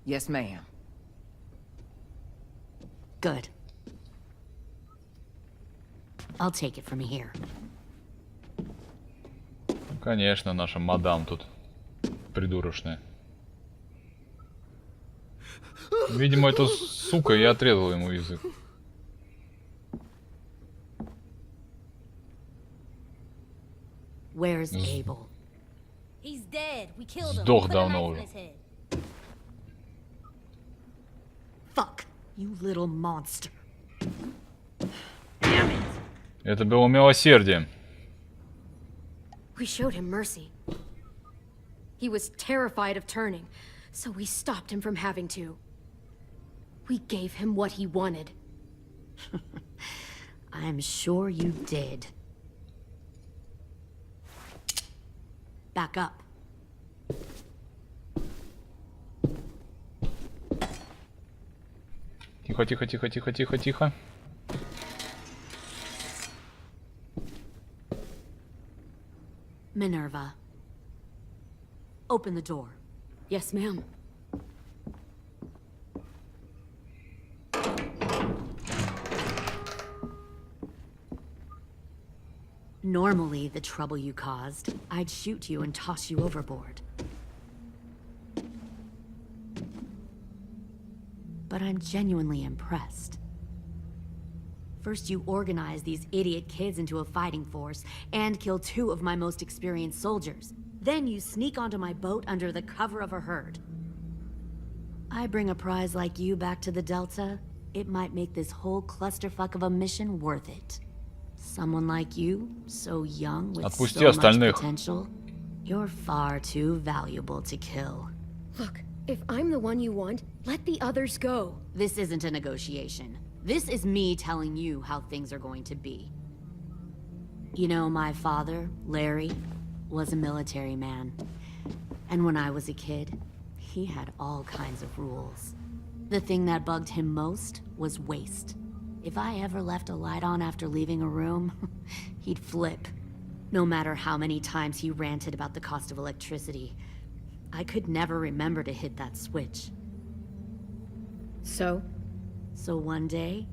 Yes, ma'am. Good. I'll take it from here. Конечно, наша мадам тут придурочная. Видимо, эта сука и отрезала ему язык. Where's Abel? He's dead. We killed him. Сдох Put a давно knife in уже. his head. Fuck, you little monster. Это было милосердие. We showed him mercy. He was terrified of turning, so we stopped him from having to. We gave him what he wanted. I'm sure you did. Back up. Тихо, тихо, тихо, тихо, тихо, тихо. Minerva. Open the door. Yes, ma'am. Normally, the trouble you caused, I'd shoot you and toss you overboard. But I'm genuinely impressed. First, you organize these idiot kids into a fighting force and kill 2 of my most experienced soldiers. Then you sneak onto my boat under the cover of a herd. I bring a prize like you back to the Delta, it might make this whole clusterfuck of a mission worth it. Someone like you, so young with Отпусти so much остальных. potential, you're far too valuable to kill. Look, if I'm the one you want, let the others go. This isn't a negotiation. This is me telling you how things are going to be. You know, my father, Larry, was a military man. And when I was a kid, he had all kinds of rules. The thing that bugged him most was waste. If I ever left a light on after leaving a room, he'd flip. No matter how many times he ranted about the cost of electricity, I could never remember to hit that switch. So? So one day,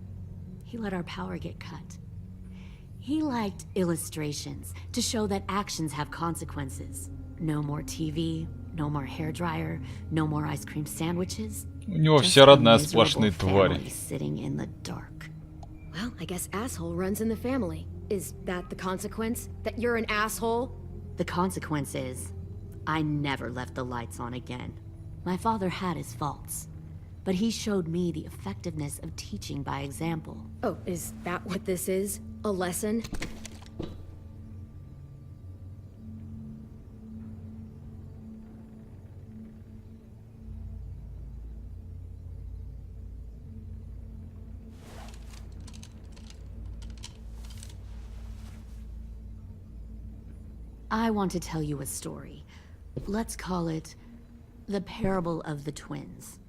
he let our power get cut. He liked illustrations to show that actions have consequences. No more TV, no more hairdryer, no more ice cream sandwiches. У него Just вся a родная miserable сплошные твари. family sitting in the dark. Well, I guess asshole runs in the family. Is that the consequence? That you're an asshole? The consequence is, I never left the lights on again. My father had his faults, but he showed me the effectiveness of teaching by example. Oh, is that what this is? A lesson? I want to tell you a story. Let's call it the parable of the twins.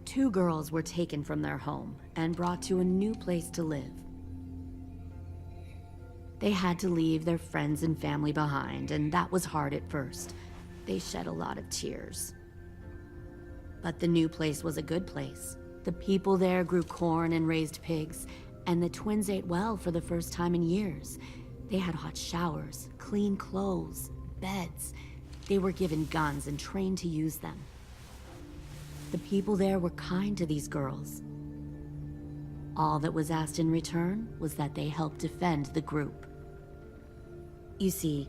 Two girls were taken from their home and brought to a new place to live. They had to leave their friends and family behind, and that was hard at first. They shed a lot of tears. But the new place was a good place. The people there grew corn and raised pigs, and the twins ate well for the first time in years. They had hot showers, clean clothes, beds. They were given guns and trained to use them. The people there were kind to these girls. All that was asked in return was that they help defend the group. You see,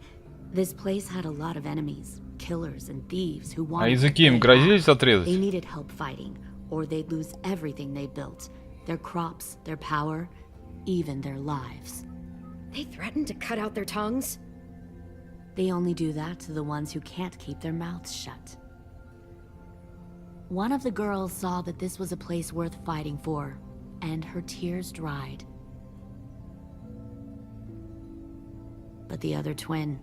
this place had a lot of enemies, killers and thieves who А wanted языки им what they грозились had. отрезать? They needed help fighting, or they'd lose everything they built. Their crops, their power, even their lives. They threatened to cut out their tongues? They only do that to the ones who can't keep their mouths shut. One of the girls saw that this was a place worth fighting for, and her tears dried. But the other twin,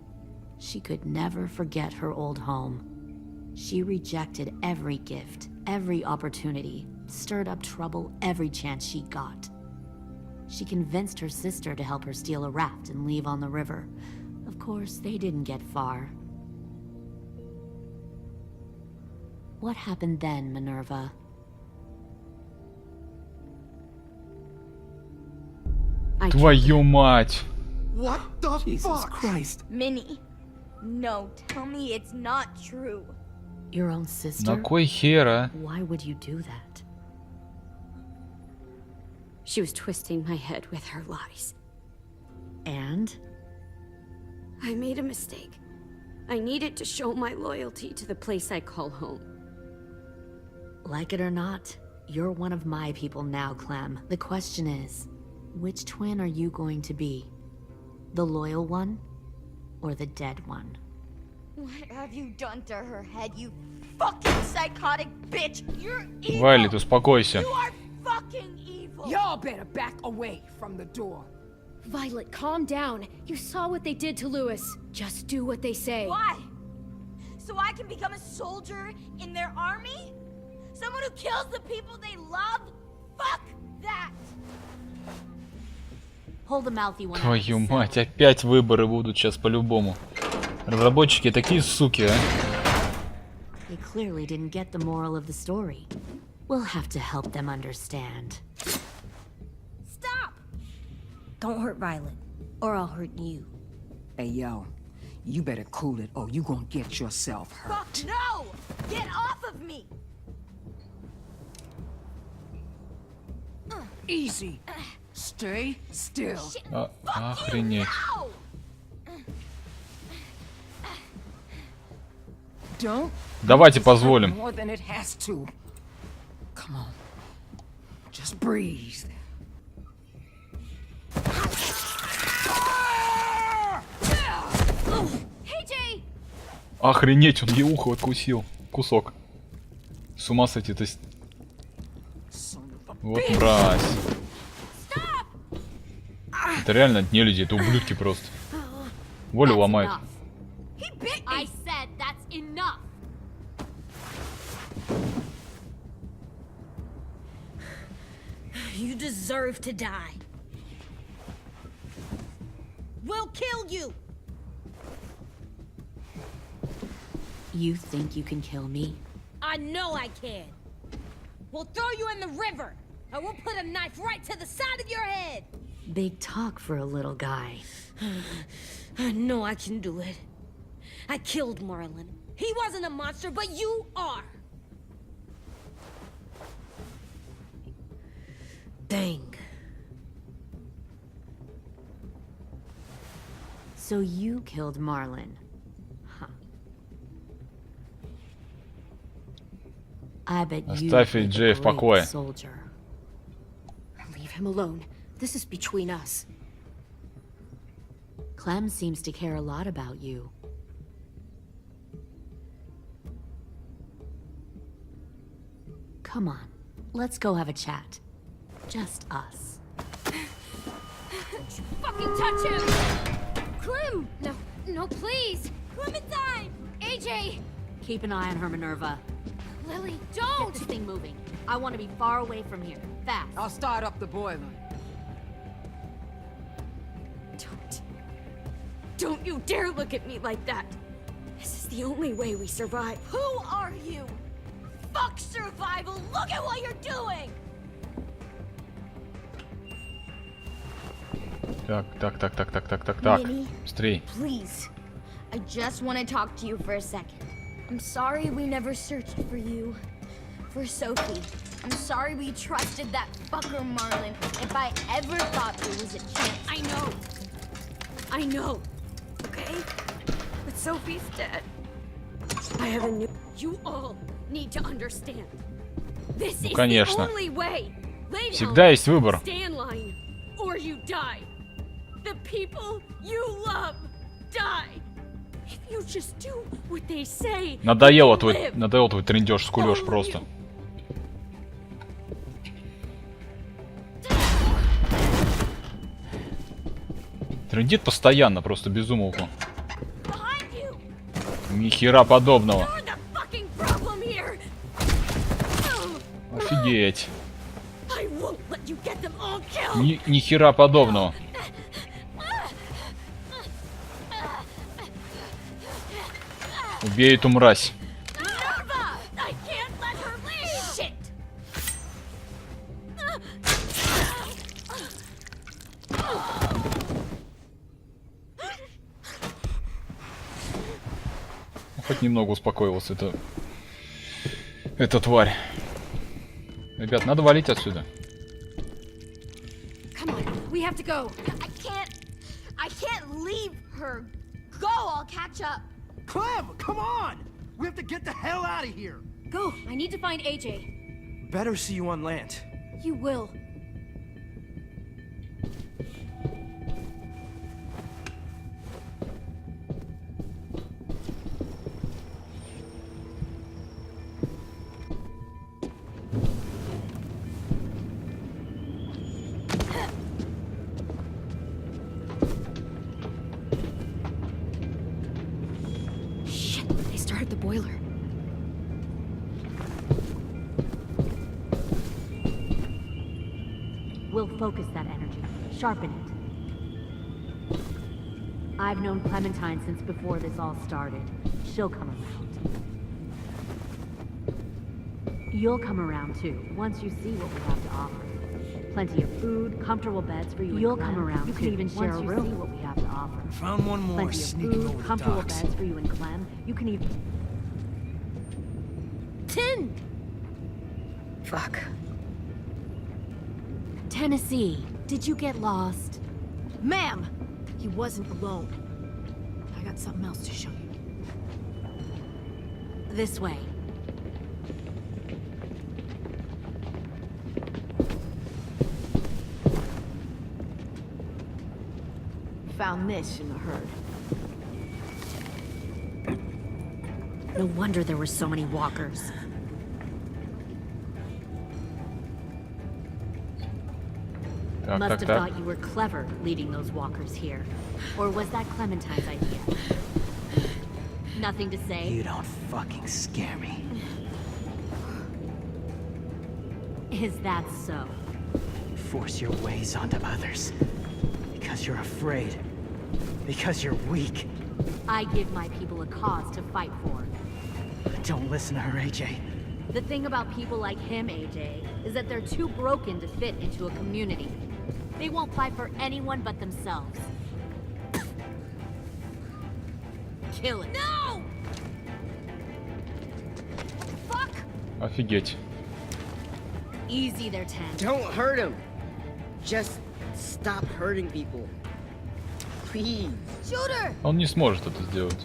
she could never forget her old home. She rejected every gift, every opportunity, stirred up trouble every chance she got. She convinced her sister to help her steal a raft and leave on the river. Of course, they didn't get far. What happened then, Minerva? Твою мать! What the Jesus fuck? Christ. Minnie, no, tell me it's not true. Your own sister? На кой хера? Why would you do that? She was twisting my head with her lies. And? I made a mistake. I needed to show my loyalty to the place I call home. Like it or not, you're one of my people now, Clem. The question is, which twin are you going to be? The loyal one, or the dead one? What have you done to her head, you fucking psychotic bitch? You're evil! Вайлет, успокойся. You are fucking evil! Y'all better back away from the door. Violet, calm down. You saw what they did to Louis. Just do what they say. Why? So I can become a soldier in their army? Someone who kills the people they love? Fuck that! Hold the mouthy one. Твою мать, опять выборы будут сейчас по-любому. Разработчики такие суки, а. They clearly didn't get the moral of the story. We'll have to help them understand. Stop! Don't hurt Violet, or I'll hurt you. Hey, yo, you better cool it or you gonna get yourself hurt. Fuck no! Get off of me! Easy. Stay still. Охренеть. Don't. Давайте позволим. More than it has to. Come on. Just breathe. Hey, Охренеть, он ей ухо откусил. Кусок. С ума сойти, то есть... Вот мразь. Это реально не люди, это ублюдки просто. Волю ломают. I said that's enough. You deserve to die. We'll kill you. You think you can kill me? I know I can. We'll throw you in the river, and we'll put a knife right to the side of your head. Big talk for a little guy. I know I can do it. I killed Marlon. He wasn't a monster, but you are. Dang. So you killed Marlon. Huh. I bet you Оставь Эй-Джея в покое. soldier. Leave him alone. This is between us. Clem seems to care a lot about you. Come on, let's go have a chat. Just us. Fucking touch him! Clem! No, no, please! Clementine! AJ! Keep an eye on her, Minerva. Lily, Get don't! this thing moving. I want to be far away from here. Fast. I'll start up the boiler. Don't you dare look at me like that! This is the only way we survive. Who are you? Fuck survival! Look at what you're doing! Так. Minnie, Быстрей. please. I just want to talk to you for a second. I'm sorry we never searched for you. For Sophie. I'm sorry we trusted that fucker Marlon. If I ever thought there was a chance. I know. Okay? But Sophie's dead. I have a new... You all need to understand. This is конечно. the only way. Lay Всегда down. есть выбор. Stand line, or you die. The people you love die. If you just do what they say, Надоело you твой live. трындеж, скулёж просто. Трындит постоянно, просто без умолку. Behind you. Ни хера подобного. You're the fucking problem here. Офигеть. I won't let you get them all killed. Ни хера подобного. Убей эту мразь. Minerva! I can't let her leave. Shit. Хоть немного успокоилась эта тварь. Ребят, надо валить отсюда. Come on, we have to go. I can't leave her. Go, I'll catch up. Clem, come on! We have to get the hell out of here! Go. I need to find AJ. Better see you on land. You will. Shit, they started the boiler. We'll focus that energy, sharpen it. I've known Clementine since before this all started. She'll come around. You'll come around too, once you see what we have to offer. Plenty of food, comfortable beds for you. You'll come around. You can even share a room. See what we have to offer. Found one more Plenty of sneaking food, over the comfortable docks. beds for you and Clem. You can even. 10. Fuck. Tennessee, did you get lost? Ma'am, he wasn't alone. I got something else to show you. This way. Found this in the herd. No wonder there were so many walkers. Must have thought you were clever leading those walkers here. Or was that Clementine's idea? Nothing to say? You don't fucking scare me. Is that so? You force your ways onto others. Because you're afraid. Because you're weak. I give my people a cause to fight for. Don't listen to her, AJ. The thing about people like him, AJ, is that they're too broken to fit into a community. They won't fight for anyone but themselves. Kill it. No! Fuck! Офигеть. Easy there, 10. Don't hurt him. Just stop hurting people. Please. Shooter! Он не сможет это сделать.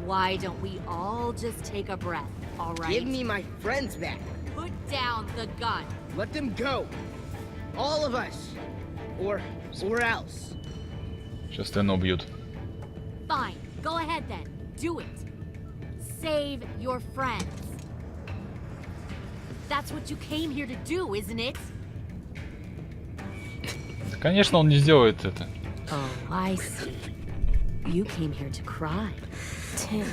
Why don't we all just take a breath, all right? Give me my friends back. Put down the gun. Let them go. All of us. Or else. Сейчас Тэна убьют. Fine. Go ahead then. Do it. Save your friends. That's what you came here to do, isn't it? Да, конечно, он не сделает это. Oh, I see. You came here to cry. Tim.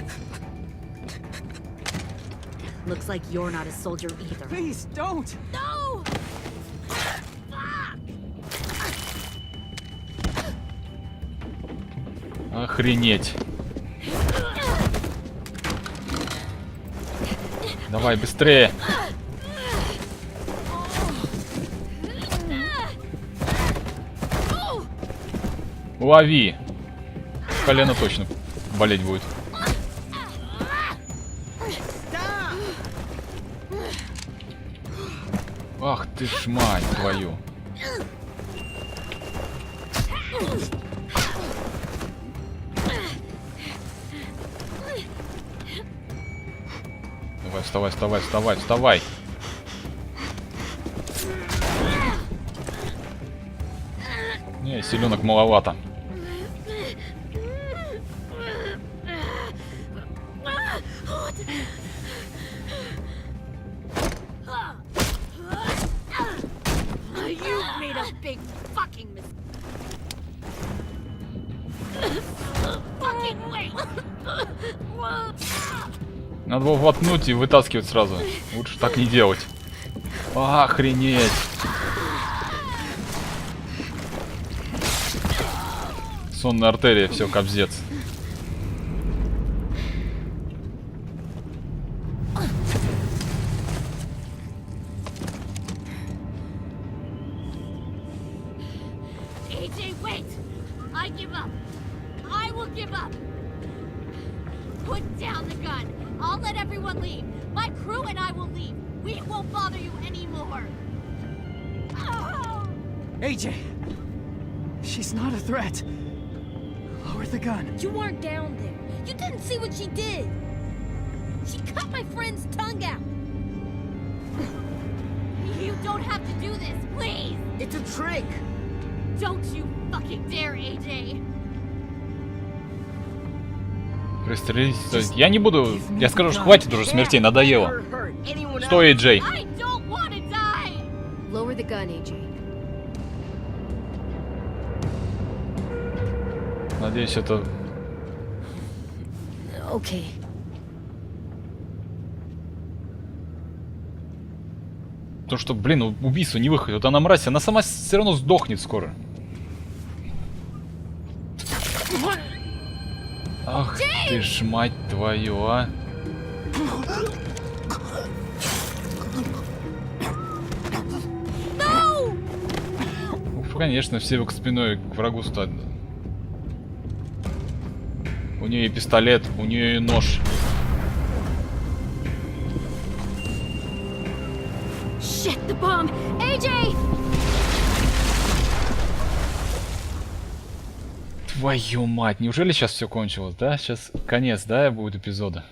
Looks like you're not a soldier either. Please, don't! No! Охренеть. Давай, быстрее. Лови. Колено точно болеть будет. Ах ты ж мать твою. Давай, вставай, вставай, вставай, вставай. Не, силенок маловато. You made a big fucking mistake. Fucking wait. Надо было воткнуть и вытаскивать сразу. Лучше так не делать. Охренеть. Сонная артерия, все, кобзец. AJ, wait! I give up. I will give up. Put down the gun. I'll let everyone leave. My crew and I will leave. We won't bother you anymore. Oh! AJ! She's not a threat. Lower the gun. You weren't down there. You didn't see what she did. She cut my friend's tongue out. You don't have to do this, please! It's a trick. Don't you fucking dare, AJ! Пристрелись. Я не буду. Я скажу, что хватит уже смертей, надоело. Стой, Эй-Джей. I don't want to die! Lower the gun, AJ. Надеюсь, это... Okay. То, что, блин, убийство не выходит. Вот она мразь, она сама все равно сдохнет скоро. Ах ты ж, мать твою, а. Конечно, все к спиной к врагу стать. У нее и пистолет, у нее и нож. Shit, the bomb! AJ! Твою мать, неужели сейчас все кончилось, да? Сейчас конец, да, будет эпизода?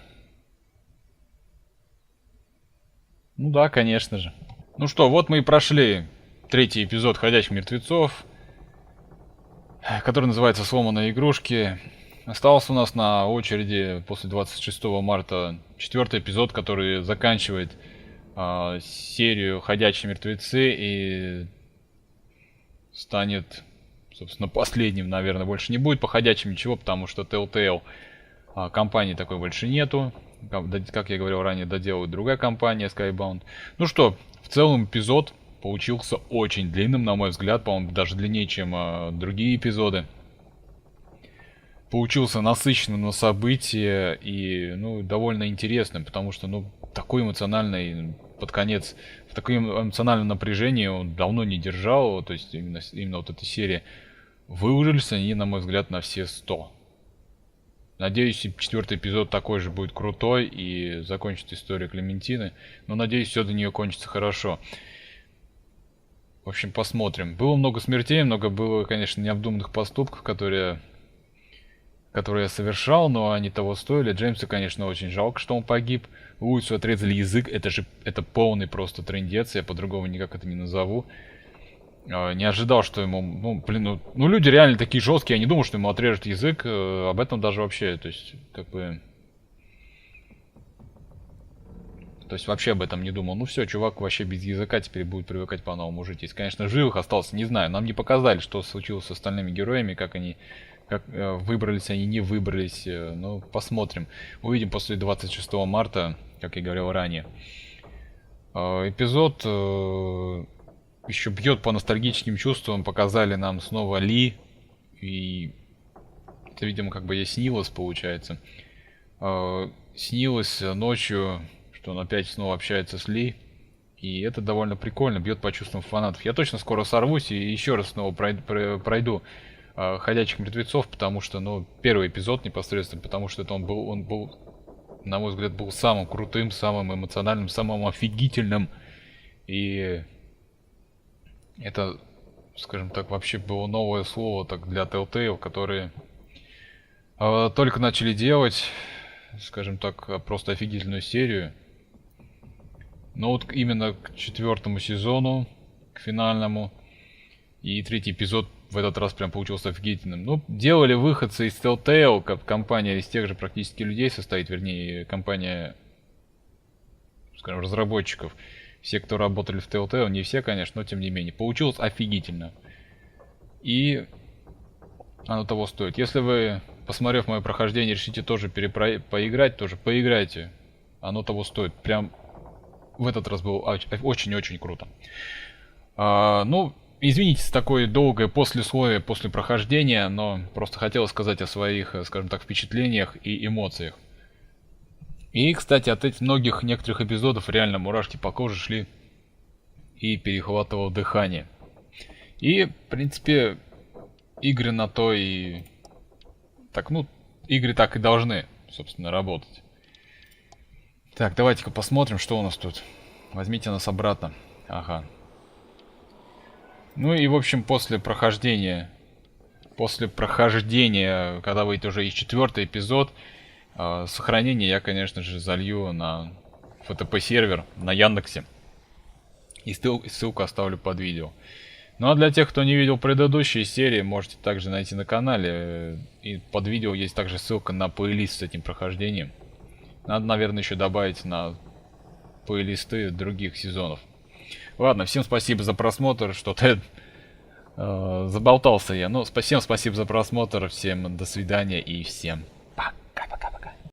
Ну да, конечно же. Ну что, вот мы и прошли третий эпизод «Ходячих мертвецов», который называется «Сломанные игрушки». Остался у нас на очереди после 26 марта четвертый эпизод, который заканчивает серию «Ходячие мертвецы» и станет, собственно, последним, наверное. Больше не будет по «Ходячим» ничего, потому что Telltale компании такой больше нету. Как я говорил ранее, доделает другая компания, Skybound. Ну что, в целом эпизод получился очень длинным, на мой взгляд, по-моему, даже длиннее, чем другие эпизоды. получился насыщенным на события и, ну, довольно интересным, потому что, ну, такой эмоциональный, под конец, в таком эмоциональном напряжении он давно не держал, то есть именно вот эта серия. Выложились они, на мой взгляд, на все 100. Надеюсь, и 4-й эпизод такой же будет крутой и закончит историю Клементины, но надеюсь, все для нее кончится хорошо. В общем, посмотрим. Было много смертей, много было, конечно, необдуманных поступков, которые я совершал, но они того стоили. Джеймса, конечно, очень жалко, что он погиб. Луису отрезали язык, это полный просто трындец, я по-другому никак это не назову. Не ожидал, что ему, ну, блин, ну люди реально такие жесткие, я не думал, что ему отрежут язык, об этом даже вообще, то есть, как бы... То есть вообще об этом не думал. Ну все, чувак вообще без языка теперь будет привыкать по-новому жить. Если, конечно, живых остался, не знаю. Нам не показали, что случилось с остальными героями, как выбрались они, не выбрались. Ну, посмотрим. Увидим после 26 марта, как я говорил ранее. Эпизод еще бьет по ностальгическим чувствам. Показали нам снова Ли. И это, видимо, как бы ей снилось, получается. Снилось ночью, что он опять снова общается с Ли. И это довольно прикольно, бьет по чувствам фанатов. Я точно скоро сорвусь и еще раз снова пройду «Ходячих мертвецов», потому что, ну, первый эпизод непосредственно, потому что это он был, на мой взгляд, был самым крутым, самым эмоциональным, самым офигительным. И это, скажем так, вообще было новое слово так для Telltale, которые только начали делать, скажем так, просто офигительную серию. Но вот именно к 4-му сезону, к финальному, и 3-й эпизод в этот раз прям получился офигительным. Ну, делали выходцы из Telltale, как компания из тех же практически людей состоит, вернее, компания, скажем, разработчиков. Все, кто работали в Telltale, не все, конечно, но тем не менее. Получилось офигительно. И оно того стоит. Если вы, посмотрев мое прохождение, решите тоже поиграть, тоже поиграйте. Оно того стоит. Прям в этот раз было очень-очень круто. Ну, извините за такое долгое послесловие после прохождения, но просто хотел сказать о своих, скажем так, впечатлениях и эмоциях. И, кстати, от этих некоторых эпизодов реально мурашки по коже шли и перехватывало дыхание. И, в принципе, игры на то и... Так, ну, игры так и должны, собственно, работать. Так, давайте-ка посмотрим, что у нас тут. Возьмите нас обратно. Ага. Ну и, в общем, после прохождения, когда выйдет уже и 4-й эпизод, сохранение я, конечно же, залью на FTP сервер на Яндексе. И ссылку оставлю под видео. Ну а для тех, кто не видел предыдущие серии, можете также найти на канале. И под видео есть также ссылка на плейлист с этим прохождением. Надо, наверное, еще добавить на плейлисты других сезонов. Ладно, всем спасибо за просмотр. Что-то заболтался я. Ну, всем спасибо за просмотр. Всем до свидания и всем